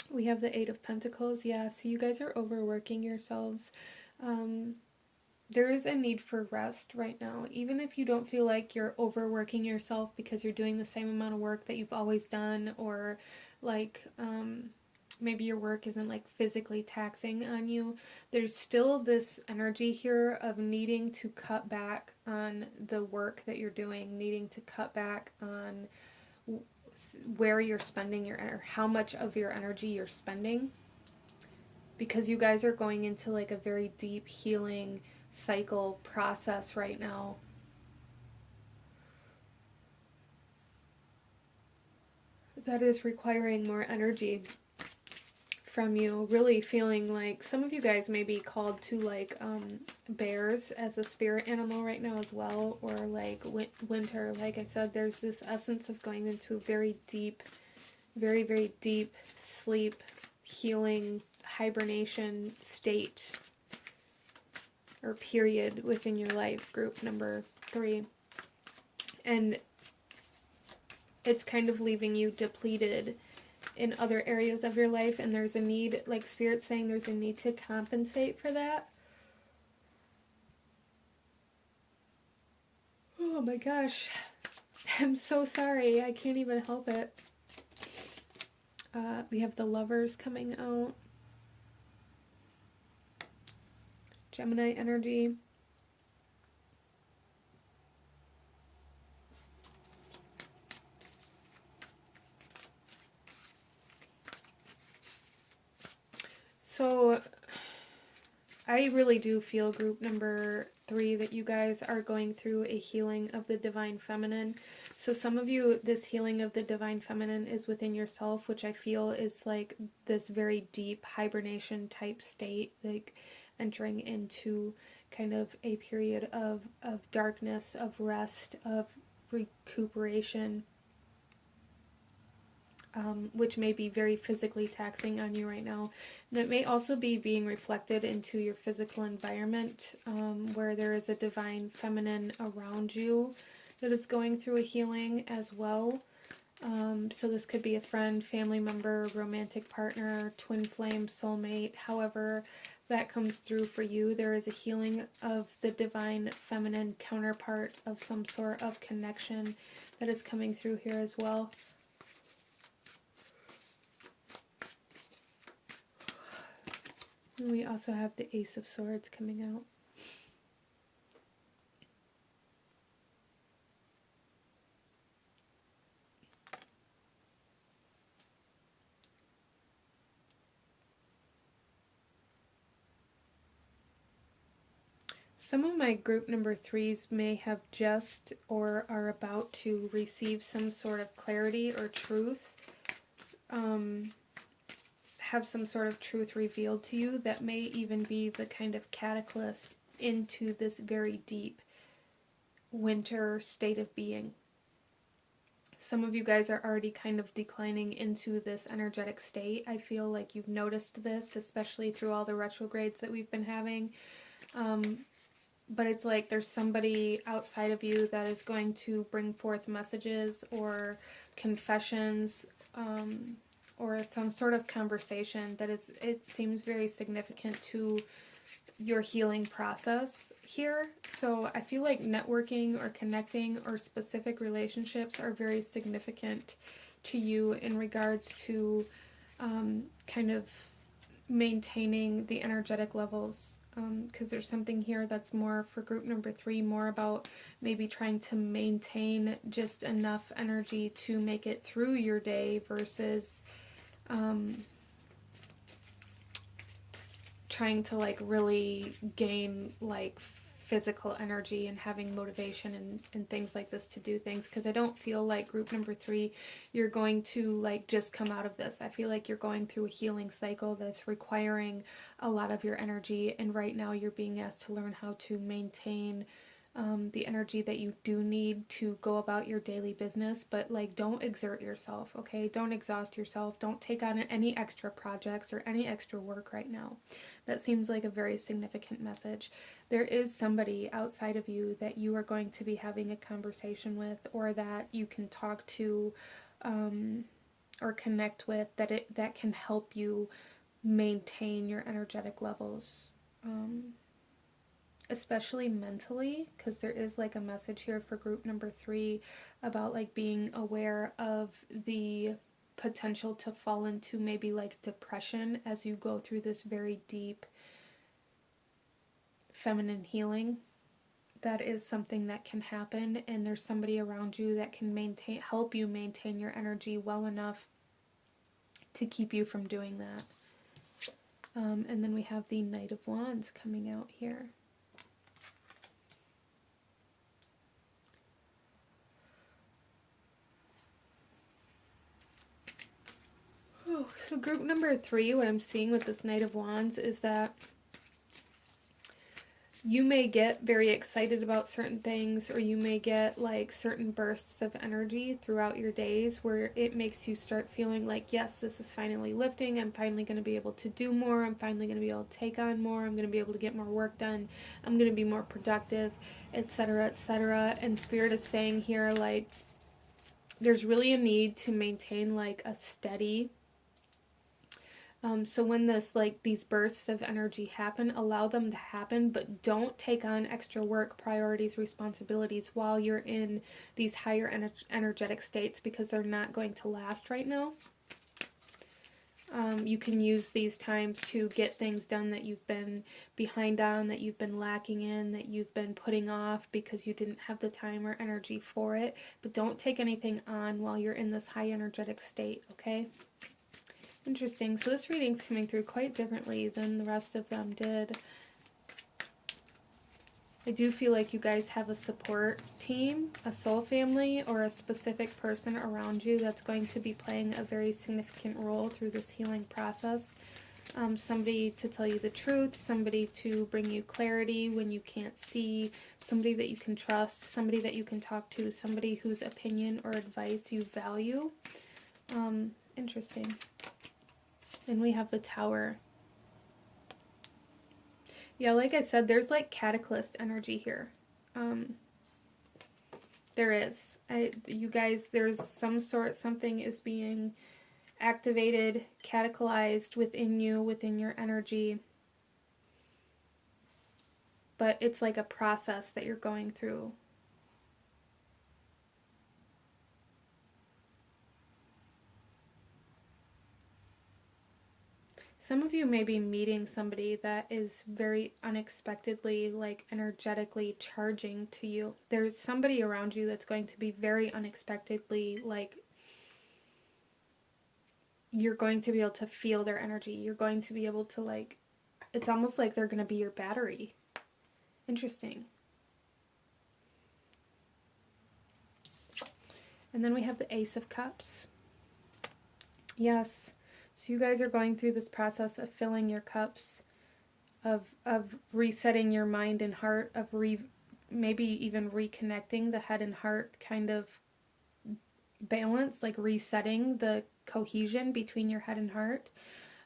We have the 8 of Pentacles. Yeah, so you guys are overworking yourselves. There is a need for rest right now. Even if you don't feel like you're overworking yourself because you're doing the same amount of work that you've always done, or like maybe your work isn't like physically taxing on you, there's still this energy here of needing to cut back on the work that you're doing, needing to cut back on where you're spending your, or how much of your energy you're spending, because you guys are going into like a very deep healing cycle process right now. That is requiring more energy from you, really feeling like some of you guys may be called to like bears as a spirit animal right now as well, or like winter. Like I said, there's this essence of going into a very deep, very, very deep sleep, healing, hibernation state or period within your life, group number 3. And it's kind of leaving you depleted in other areas of your life, and there's a need, like Spirit's saying, there's a need to compensate for that. Oh my gosh, I'm so sorry, I can't even help it. We have the Lovers coming out. Gemini energy. So I really do feel, group number 3, that you guys are going through a healing of the Divine Feminine. So some of you, this healing of the Divine Feminine is within yourself, which I feel is like this very deep hibernation type state, like entering into kind of a period of darkness, of rest, of recuperation. Which may be very physically taxing on you right now. And it may also be being reflected into your physical environment, where there is a divine feminine around you that is going through a healing as well. So this could be a friend, family member, romantic partner, twin flame, soulmate, however that comes through for you. There is a healing of the divine feminine counterpart of some sort of connection that is coming through here as well. And we also have the Ace of Swords coming out. Some of my group number 3s may have just or are about to receive some sort of clarity or truth. Have some sort of truth revealed to you that may even be the kind of catalyst into this very deep winter state of being. Some of you guys are already kind of declining into this energetic state. I feel like you've noticed this, especially through all the retrogrades that we've been having. But it's like there's somebody outside of you that is going to bring forth messages or confessions, or some sort of conversation that is, it seems very significant to your healing process here. So I feel like networking or connecting or specific relationships are very significant to you in regards to kind of maintaining the energetic levels because there's something here that's more for group number 3, more about maybe trying to maintain just enough energy to make it through your day versus trying to like really gain like physical energy and having motivation and things like this to do things, because I don't feel like group number 3 you're going to like just come out of this. I feel like you're going through a healing cycle that's requiring a lot of your energy, and right now you're being asked to learn how to maintain the energy that you do need to go about your daily business, but like don't exert yourself, okay? Don't exhaust yourself. Don't take on any extra projects or any extra work right now. That seems like a very significant message. There is somebody outside of you that you are going to be having a conversation with, or that you can talk to or connect with, that can help you maintain your energetic levels. Especially mentally, because there is like a message here for group number 3 about like being aware of the potential to fall into maybe like depression as you go through this very deep feminine healing. That is something that can happen, and there's somebody around you that can help you maintain your energy well enough to keep you from doing that. And then we have the Knight of Wands coming out here. So group number 3, what I'm seeing with this Knight of Wands is that you may get very excited about certain things, or you may get like certain bursts of energy throughout your days where it makes you start feeling like, yes, this is finally lifting. I'm finally going to be able to do more. I'm finally going to be able to take on more. I'm going to be able to get more work done. I'm going to be more productive, etc., etc. And Spirit is saying here, like, there's really a need to maintain like a steady. So when these bursts of energy happen, allow them to happen, but don't take on extra work, priorities, responsibilities while you're in these higher energetic states, because they're not going to last right now. You can use these times to get things done that you've been behind on, that you've been lacking in, that you've been putting off because you didn't have the time or energy for it. But don't take anything on while you're in this high energetic state, okay? Interesting. So this reading's coming through quite differently than the rest of them did. I do feel like you guys have a support team, a soul family, or a specific person around you that's going to be playing a very significant role through this healing process. Somebody to tell you the truth, somebody to bring you clarity when you can't see, somebody that you can trust, somebody that you can talk to, somebody whose opinion or advice you value. Interesting. And we have the Tower. Yeah, like I said, there's like cataclysm energy here. There is. You guys, there's something is being activated, cataclysmed within you, within your energy. But it's like a process that you're going through. Some of you may be meeting somebody that is very unexpectedly, like, energetically charging to you. There's somebody around you that's going to be very unexpectedly, like, you're going to be able to feel their energy. You're going to be able to, like, it's almost like they're going to be your battery. Interesting. And then we have the Ace of Cups. Yes. So you guys are going through this process of filling your cups, of resetting your mind and heart, of maybe even reconnecting the head and heart kind of balance, like resetting the cohesion between your head and heart.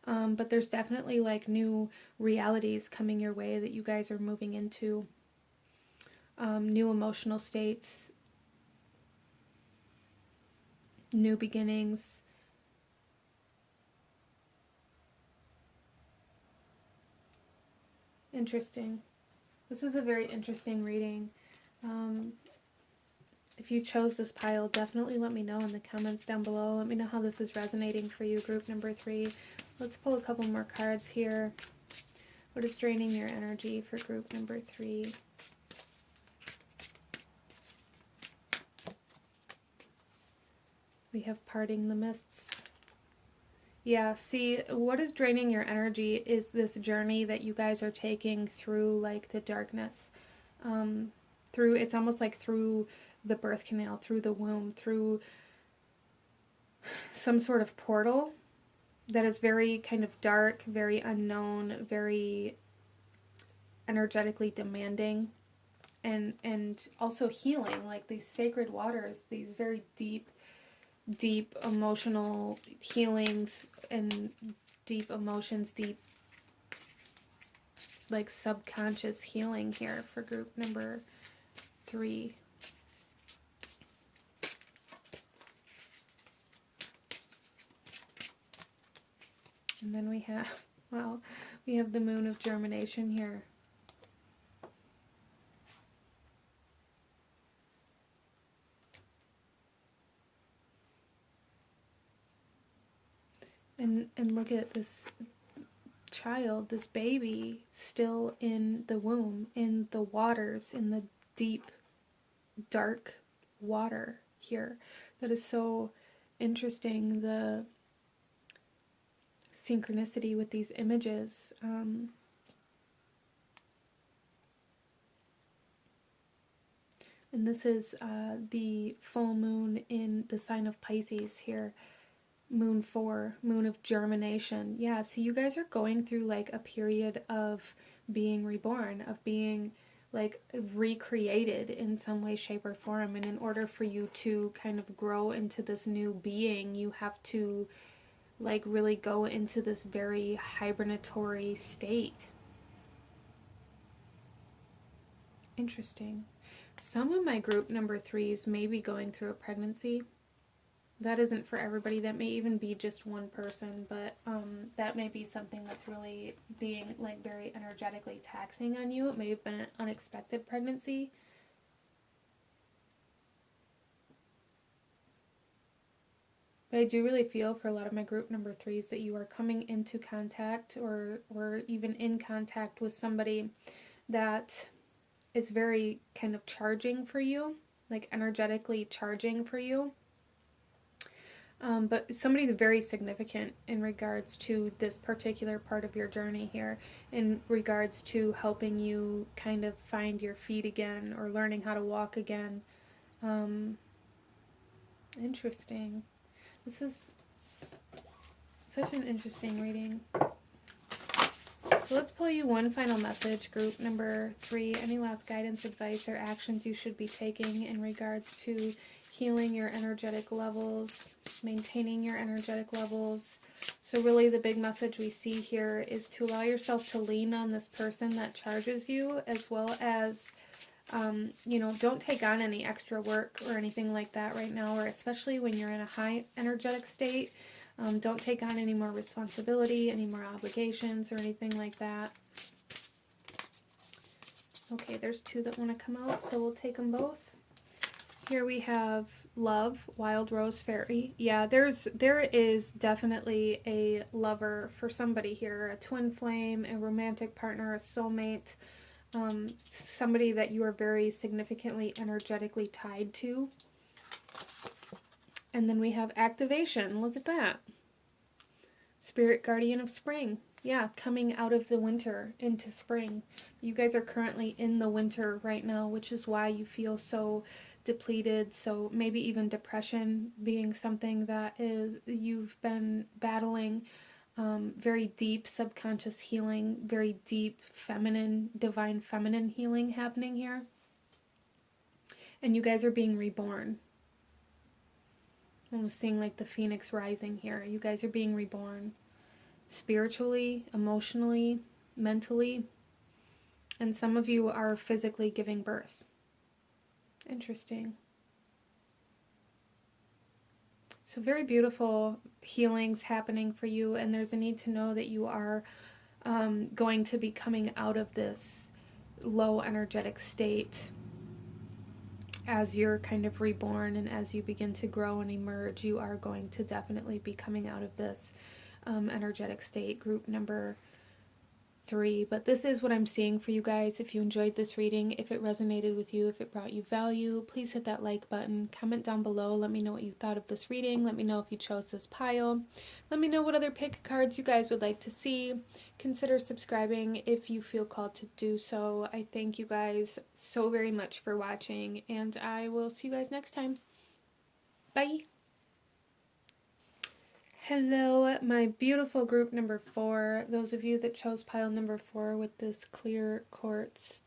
But there's definitely like new realities coming your way that you guys are moving into, new emotional states, new beginnings. Interesting. This is a very interesting reading. If you chose this pile, definitely let me know in the comments down below. Let me know how this is resonating for you, group number 3. Let's pull a couple more cards here. What is draining your energy for group number 3? We have parting the mists. Yeah, see, what is draining your energy is this journey that you guys are taking through, like, the darkness. Through, it's almost like through the birth canal, through the womb, through some sort of portal that is very kind of dark, very unknown, very energetically demanding, and also healing, like these sacred waters, these very deep emotional healings and deep emotions, deep like subconscious healing here for group number 3. And then we have, well, we have the moon of germination here. And look at this child, this baby, still in the womb, in the waters, in the deep, dark water here. That is so interesting, the synchronicity with these images. And this is the full moon in the sign of Pisces here. Moon 4, moon of germination. Yeah, so you guys are going through like a period of being reborn, of being like recreated in some way, shape, or form. And in order for you to kind of grow into this new being, you have to like really go into this very hibernatory state. Interesting. Some of my group number 3s may be going through a pregnancy. That isn't for everybody. That may even be just one person, but that may be something that's really being like very energetically taxing on you. It may have been an unexpected pregnancy. But I do really feel for a lot of my group number 3s that you are coming into contact or even in contact with somebody that is very kind of charging for you, like energetically charging for you. But somebody very significant in regards to this particular part of your journey here, in regards to helping you kind of find your feet again or learning how to walk again. Interesting. This is such an interesting reading. So let's pull you one final message, group number 3. Any last guidance, advice, or actions you should be taking in regards to healing your energetic levels, maintaining your energetic levels. So really the big message we see here is to allow yourself to lean on this person that charges you, as well as, don't take on any extra work or anything like that right now, or especially when you're in a high energetic state. Don't take on any more responsibility, any more obligations, or anything like that. Okay, there's 2 that want to come out, so we'll take them both. Here we have love, wild rose fairy. Yeah, there is definitely a lover for somebody here, a twin flame, a romantic partner, a soulmate, somebody that you are very significantly energetically tied to. And then we have activation. Look at that. Spirit guardian of spring. Yeah, coming out of the winter into spring. You guys are currently in the winter right now, which is why you feel so depleted. So maybe even depression being something that is you've been battling. Very deep subconscious healing, very deep feminine, divine feminine healing happening here. And you guys are being reborn. I'm seeing like the phoenix rising here. You guys are being reborn spiritually, emotionally, mentally, and some of you are physically giving birth. Interesting. So very beautiful healings happening for you, and there's a need to know that you are going to be coming out of this low energetic state. As you're kind of reborn and as you begin to grow and emerge, you are going to definitely be coming out of this energetic state. Group number 3, but this is what I'm seeing for you guys. If you enjoyed this reading, if it resonated with you, if it brought you value, please hit that like button. Comment down below. Let me know what you thought of this reading. Let me know if you chose this pile. Let me know what other pick cards you guys would like to see. Consider subscribing if you feel called to do so. I thank you guys so very much for watching, and I will see you guys next time. Bye! Hello, my beautiful group number 4. Those of you that chose pile number 4 with this clear quartz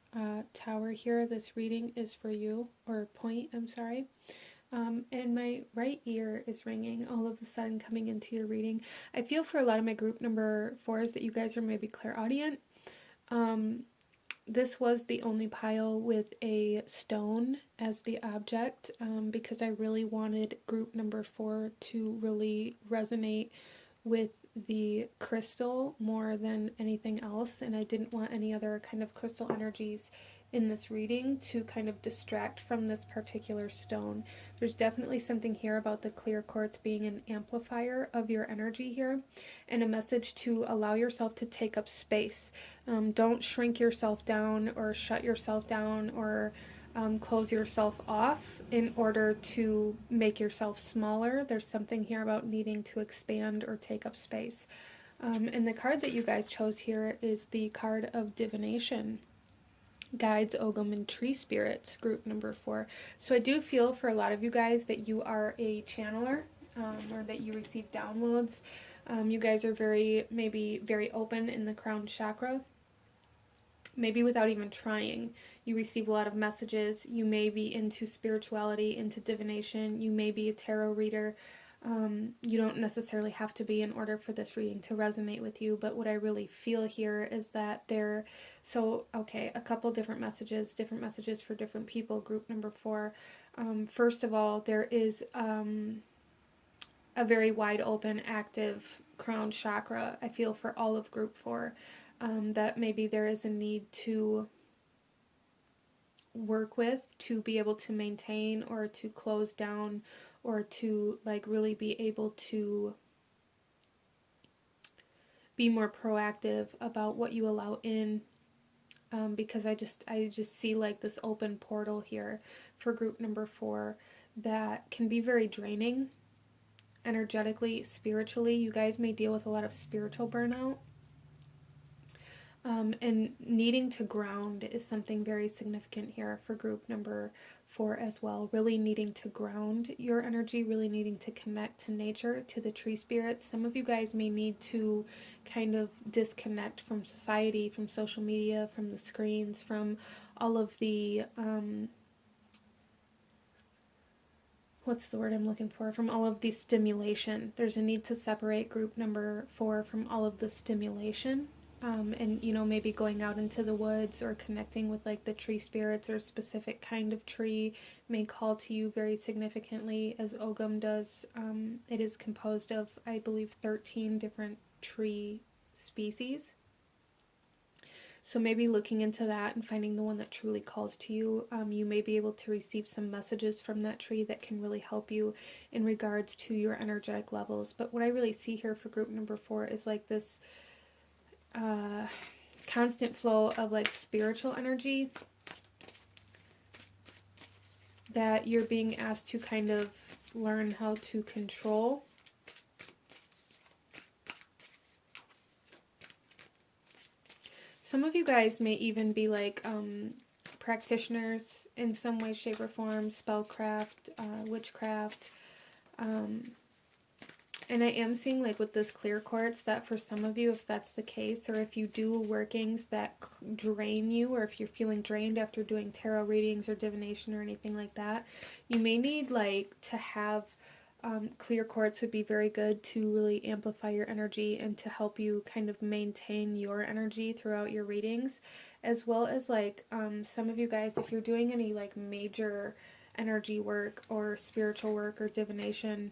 tower here, this reading is for you, or point, I'm sorry. And my right ear is ringing all of a sudden coming into your reading. I feel for a lot of my group number 4s that you guys are maybe clairaudient. This was the only pile with a stone as the object, because I really wanted group number 4 to really resonate with the crystal more than anything else, and I didn't want any other kind of crystal energies in this reading to kind of distract from this particular stone. There's definitely something here about the clear quartz being an amplifier of your energy here, and a message to allow yourself to take up space. Don't shrink yourself down or shut yourself down or close yourself off in order to make yourself smaller. There's something here about needing to expand or take up space. And the card that you guys chose here is the card of divination. Guides, Ogum, and Tree Spirits, group number 4. So I do feel for a lot of you guys that you are a channeler, or that you receive downloads. You guys are maybe very open in the crown chakra. Maybe without even trying, you receive a lot of messages. You may be into spirituality, into divination. You may be a tarot reader. You don't necessarily have to be in order for this reading to resonate with you, but what I really feel here is that a couple different messages for different people, group number 4. First of all, there is a very wide open, active crown chakra, I feel, for all of group 4, that maybe there is a need to work with to be able to maintain or to close down or to really be able to be more proactive about what you allow in, because I just see this open portal here for group number 4 that can be very draining energetically, spiritually. You guys may deal with a lot of spiritual burnout. And needing to ground is something very significant here for group number 4 as well. Really needing to ground your energy, really needing to connect to nature, to the tree spirits. Some of you guys may need to kind of disconnect from society, from social media, from the screens, from all of the, what's the word I'm looking for? From all of the stimulation. There's a need to separate group number 4 from all of the stimulation. And maybe going out into the woods or connecting with the tree spirits or a specific kind of tree may call to you very significantly, as Ogum does. It is composed of, I believe, 13 different tree species. So maybe looking into that and finding the one that truly calls to you. You may be able to receive some messages from that tree that can really help you in regards to your energetic levels. But what I really see here for group number 4 is this constant flow of spiritual energy that you're being asked to kind of learn how to control. Some of you guys may even be practitioners in some way, shape, or form, spellcraft, witchcraft, and I am seeing with this clear quartz that for some of you, if that's the case, or if you do workings that drain you, or if you're feeling drained after doing tarot readings or divination or anything like that, you may need to have clear quartz would be very good to really amplify your energy and to help you kind of maintain your energy throughout your readings, as well as some of you guys, if you're doing any major energy work or spiritual work or divination,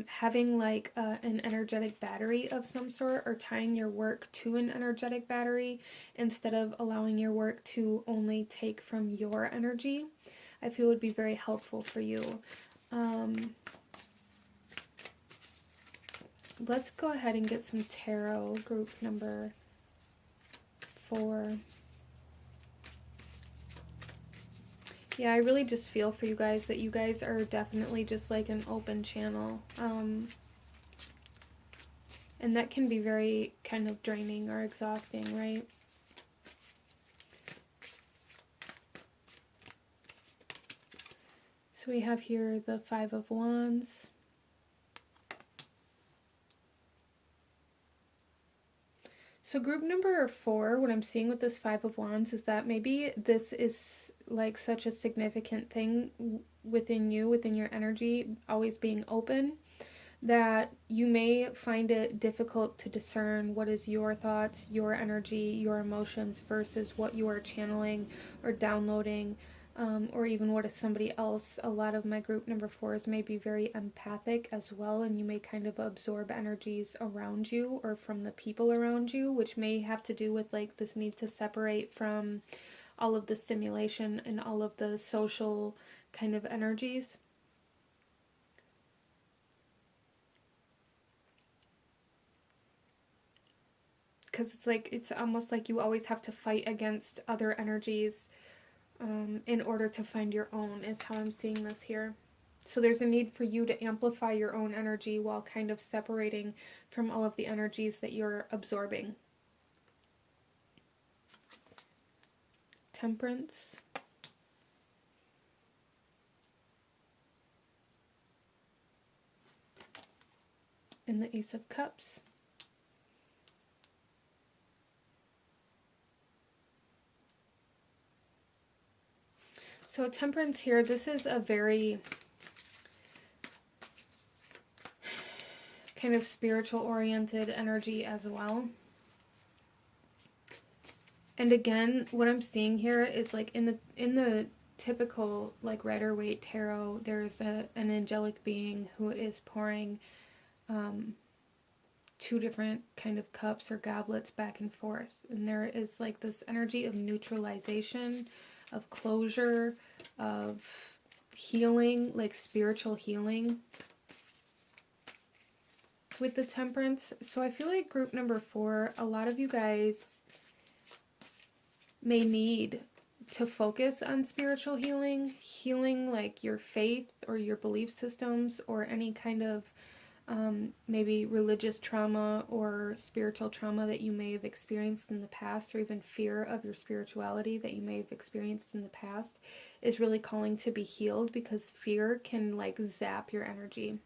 having an energetic battery of some sort, or tying your work to an energetic battery instead of allowing your work to only take from your energy, I feel would be very helpful for you. Let's go ahead and get some tarot, group number 4. Yeah, I really just feel for you guys that you guys are definitely just like an open channel. And that can be very kind of draining or exhausting, right? So we have here the 5 of Wands. So group number 4, what I'm seeing with this 5 of Wands is that maybe this is like such a significant thing within you, within your energy, always being open, that you may find it difficult to discern what is your thoughts, your energy, your emotions versus what you are channeling or downloading, or even what is somebody else. A lot of my group number 4s may be very empathic as well, and you may kind of absorb energies around you or from the people around you, which may have to do with like this need to separate from all of the stimulation and all of the social kind of energies. Because it's like, it's almost like you always have to fight against other energies in order to find your own, is how I'm seeing this here. So there's a need for you to amplify your own energy while kind of separating from all of the energies that you're absorbing. Temperance. And the Ace of Cups. So Temperance here, this is a very kind of spiritual oriented energy as well. And again, what I'm seeing here is like in the typical like Rider-Waite tarot, there's an angelic being who is pouring 2 different kind of cups or goblets back and forth. And there is like this energy of neutralization, of closure, of healing, like spiritual healing with the Temperance. So I feel like group number 4, a lot of you guys may need to focus on spiritual healing, healing like your faith or your belief systems or any kind of maybe religious trauma or spiritual trauma that you may have experienced in the past, or even fear of your spirituality that you may have experienced in the past is really calling to be healed, because fear can like zap your energy.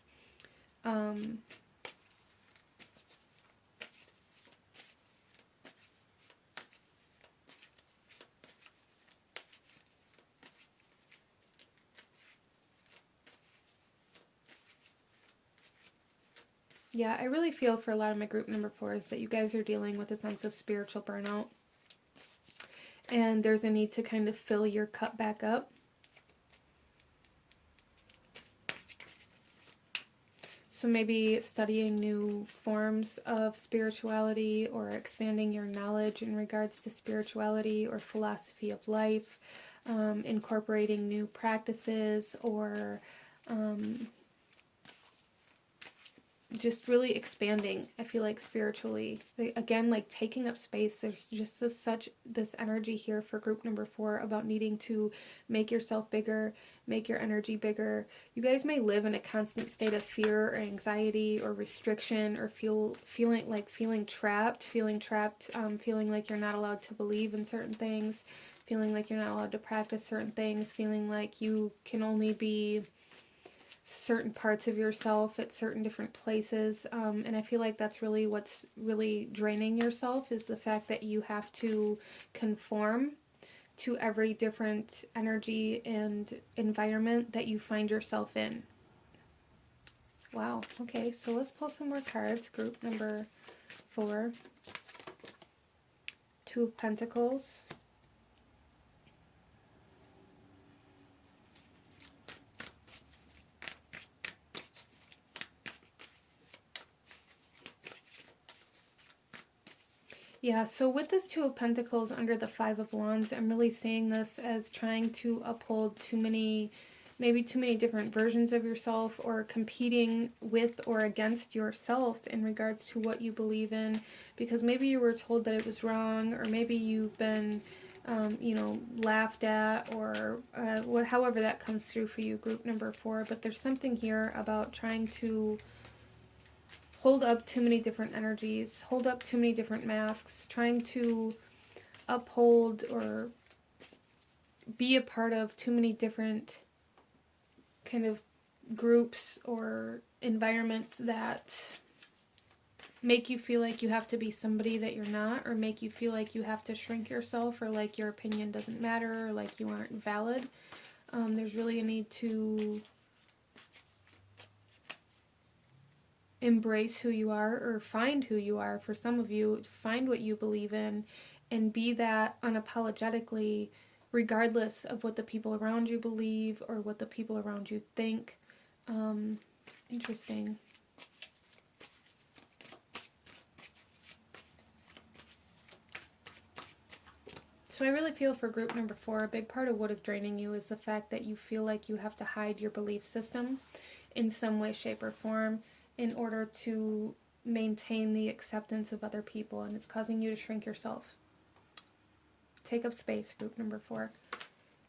Yeah, I really feel for a lot of my group number 4s that you guys are dealing with a sense of spiritual burnout. And there's a need to kind of fill your cup back up. So maybe studying new forms of spirituality or expanding your knowledge in regards to spirituality or philosophy of life, incorporating new practices, or just really expanding, I feel like, spiritually. Again, like taking up space. There's just this energy here for group number 4 about needing to make yourself bigger, make your energy bigger. You guys may live in a constant state of fear or anxiety or restriction, or feeling trapped, feeling like you're not allowed to believe in certain things, feeling like you're not allowed to practice certain things, feeling like you can only be certain parts of yourself at certain different places, and I feel like that's really what's really draining yourself, is the fact that you have to conform to every different energy and environment that you find yourself in. Wow, okay, so let's pull some more cards. Group number 4, 2 of Pentacles, yeah, so with this 2 of Pentacles under the 5 of Wands, I'm really seeing this as trying to uphold too many maybe too many different versions of yourself, or competing with or against yourself in regards to what you believe in, because maybe you were told that it was wrong, or maybe you've been you know, laughed at, or however that comes through for you, group number 4. But there's something here about trying to hold up too many different energies, hold up too many different masks, trying to uphold or be a part of too many different kind of groups or environments that make you feel like you have to be somebody that you're not, or make you feel like you have to shrink yourself, or like your opinion doesn't matter, or like you aren't valid. There's really a need to embrace who you are, or find who you are. For some of you, find what you believe in and be that unapologetically, regardless of what the people around you believe or what the people around you think. Interesting. So I really feel for group number 4, a big part of what is draining you is the fact that you feel like you have to hide your belief system in some way, shape, or form in order to maintain the acceptance of other people, and it's causing you to shrink yourself. Take up space, group number 4.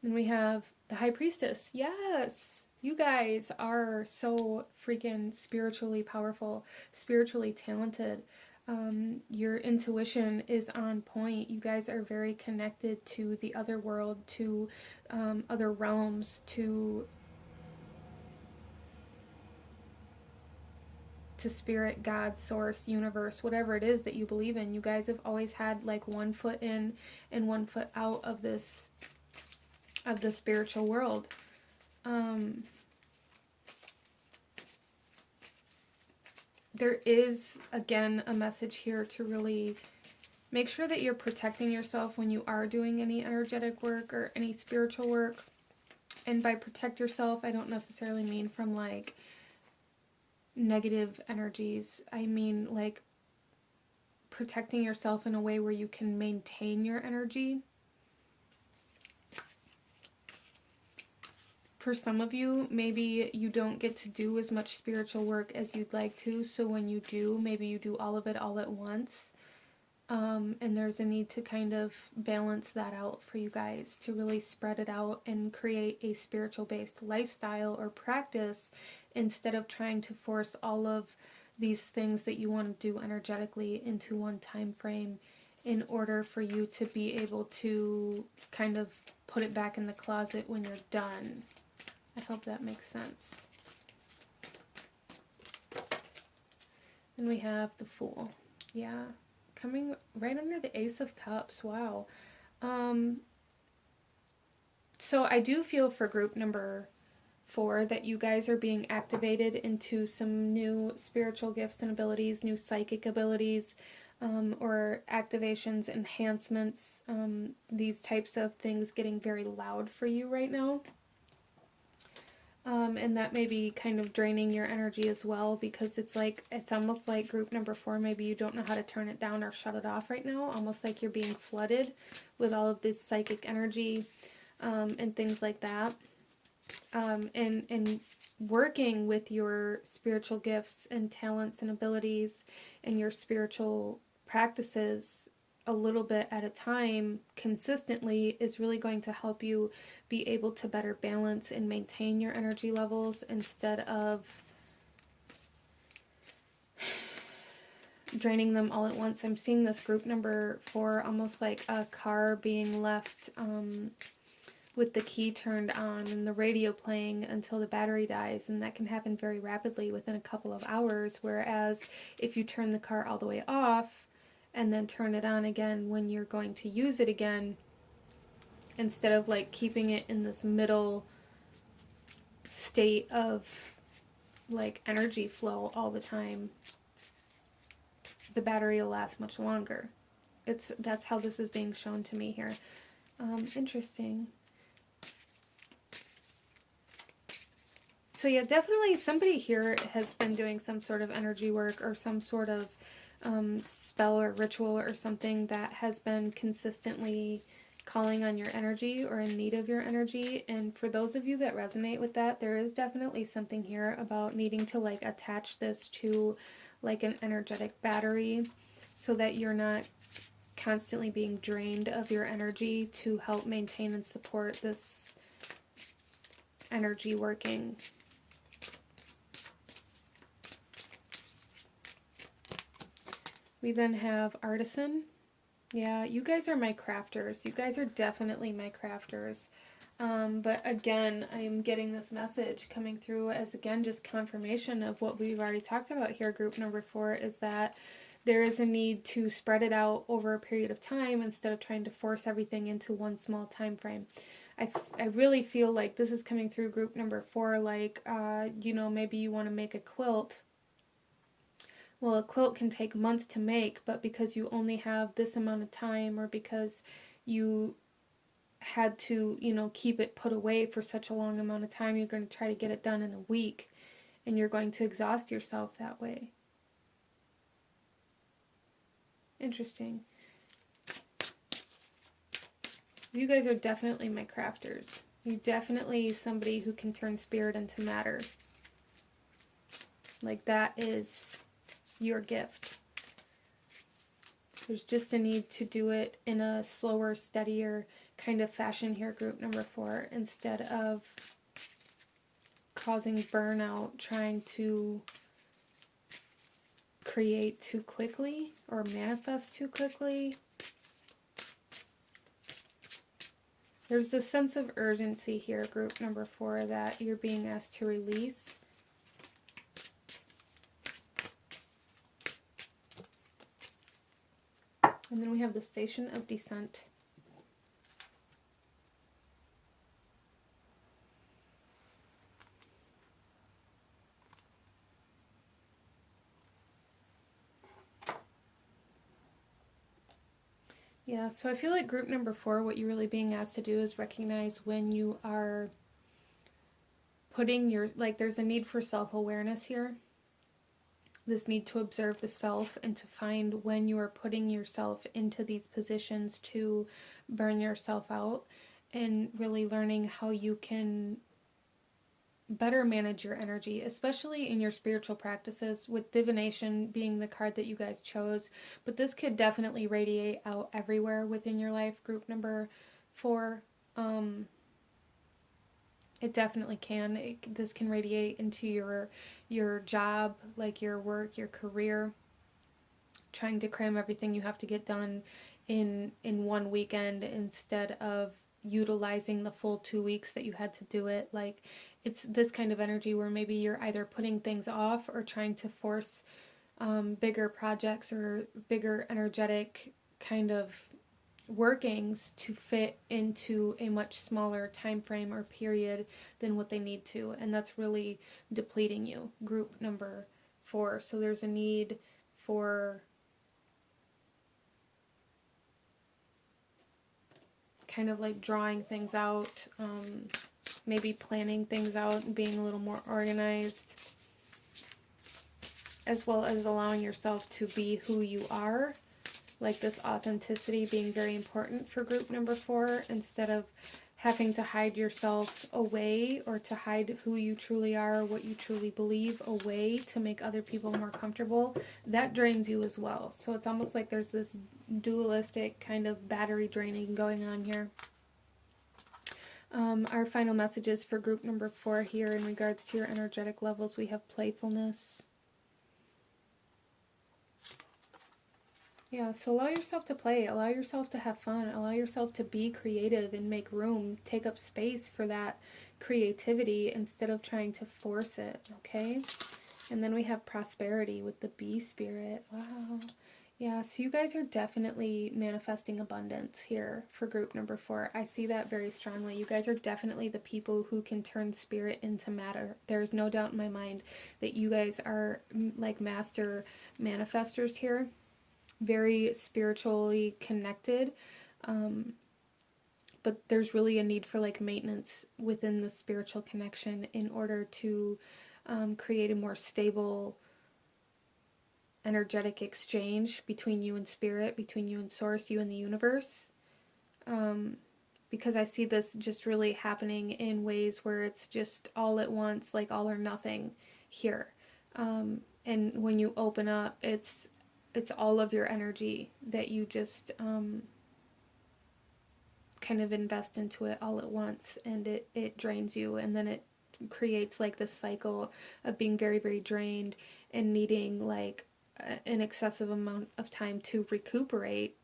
Then we have the High Priestess. Yes! You guys are so freaking spiritually powerful, spiritually talented. Your intuition is on point. You guys are very connected to the other world, to other realms, to spirit, God, source, universe, whatever it is that you believe in. You guys have always had like one foot in and one foot out of this, of the spiritual world. There is, again, a message here to really make sure that you're protecting yourself when you are doing any energetic work or any spiritual work. And by protect yourself, I don't necessarily mean from like negative energies. I mean like protecting yourself in a way where you can maintain your energy. For some of you, maybe you don't get to do as much spiritual work as you'd like to, so when you do, maybe you do all of it all at once. And there's a need to kind of balance that out for you guys, to really spread it out and create a spiritual-based lifestyle or practice, instead of trying to force all of these things that you want to do energetically into one time frame in order for you to be able to kind of put it back in the closet when you're done. I hope that makes sense. Then we have the Fool. Yeah, coming right under the Ace of Cups. Wow. So I do feel for group number 4 that you guys are being activated into some new spiritual gifts and abilities, new psychic abilities, or activations, enhancements, these types of things getting very loud for you right now. And that may be kind of draining your energy as well, because it's like, it's almost like group number 4, maybe you don't know how to turn it down or shut it off right now, almost like you're being flooded with all of this psychic energy, and things like that. And working with your spiritual gifts and talents and abilities and your spiritual practices a little bit at a time consistently is really going to help you be able to better balance and maintain your energy levels, instead of draining them all at once. I'm seeing this group number 4 almost like a car being left with the key turned on and the radio playing until the battery dies, and that can happen very rapidly within a couple of hours, whereas if you turn the car all the way off and then turn it on again when you're going to use it again, instead of like keeping it in this middle state of like energy flow all the time, the battery will last much longer. That's how this is being shown to me here. Interesting. So yeah, definitely somebody here has been doing some sort of energy work or some sort of spell or ritual or something that has been consistently calling on your energy or in need of your energy. And for those of you that resonate with that, there is definitely something here about needing to like attach this to like an energetic battery so that you're not constantly being drained of your energy to help maintain and support this energy working. We then have artisan. Yeah, you guys are my crafters. You guys are definitely my crafters. But again, I am getting this message coming through as, again, just confirmation of what we've already talked about here. Group number 4 is that there is a need to spread it out over a period of time instead of trying to force everything into one small time frame. I really feel like this is coming through group number 4, like, you know, maybe you want to make a quilt. Well, a quilt can take months to make, but because you only have this amount of time, or because you had to, you know, keep it put away for such a long amount of time, you're going to try to get it done in a week, and you're going to exhaust yourself that way. Interesting. You guys are definitely my crafters. You're definitely somebody who can turn spirit into matter. Like, that is your gift. There's just a need to do it in a slower, steadier kind of fashion here, group number 4, instead of causing burnout, trying to create too quickly or manifest too quickly. There's this sense of urgency here, group number 4, that you're being asked to release. And then we have the station of descent. Yeah, so I feel like group number 4, what you're really being asked to do is recognize when you are putting your, like, there's a need for self-awareness here. This need to observe the self and to find when you are putting yourself into these positions to burn yourself out, and really learning how you can better manage your energy, especially in your spiritual practices, with divination being the card that you guys chose. But this could definitely radiate out everywhere within your life, group number 4. It definitely can. This can radiate into your job, like your work, your career, trying to cram everything you have to get done in one weekend instead of utilizing the full 2 weeks that you had to do it. Like, it's this kind of energy where maybe you're either putting things off or trying to force bigger projects or bigger energetic kind of workings to fit into a much smaller time frame or period than what they need to, and that's really depleting you, group number 4. So there's a need for kind of like drawing things out, maybe planning things out and being a little more organized, as well as allowing yourself to be who you are. Like, this authenticity being very important for group number 4, instead of having to hide yourself away or to hide who you truly are, what you truly believe away to make other people more comfortable. That drains you as well. So it's almost like there's this dualistic kind of battery draining going on here. Our final messages for group number 4 here in regards to your energetic levels, we have playfulness. Yeah, so allow yourself to play, allow yourself to have fun, allow yourself to be creative and make room, take up space for that creativity instead of trying to force it, okay? And then we have prosperity with the bee spirit. Wow. Yeah, so you guys are definitely manifesting abundance here for group number 4. I see that very strongly. You guys are definitely the people who can turn spirit into matter. There's no doubt in my mind that you guys are like master manifestors here. Very spiritually connected, but there's really a need for like maintenance within the spiritual connection in order to create a more stable energetic exchange between you and spirit, between you and source, you and the universe. because I see this just really happening in ways where it's just all at once, like all or nothing here. And when you open up, it's all of your energy that you just kind of invest into it all at once, and it drains you, and then it creates like this cycle of being very, very drained and needing like an excessive amount of time to recuperate.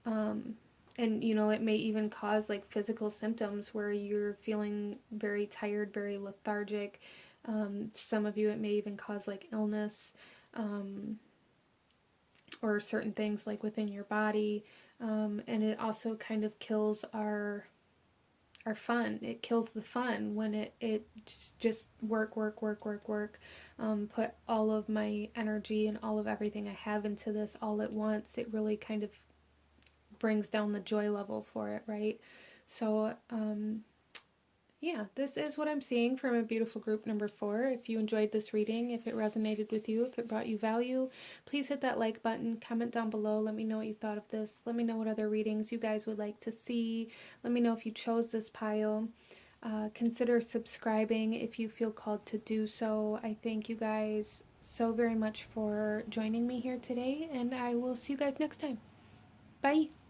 And it may even cause like physical symptoms where you're feeling very tired, very lethargic. Some of you, it may even cause like illness, or certain things like within your body. And it also kind of kills our fun. It kills the fun when it just work, work, work, work, work. Put all of my energy and all of everything I have into this all at once. It really kind of brings down the joy level for it, right? So, yeah, this is what I'm seeing from a beautiful group number 4. If you enjoyed this reading, if it resonated with you, if it brought you value, please hit that like button, comment down below, let me know what you thought of this, let me know what other readings you guys would like to see, let me know if you chose this pile. Consider subscribing if you feel called to do so. I thank you guys so very much for joining me here today, and I will see you guys next time. Bye!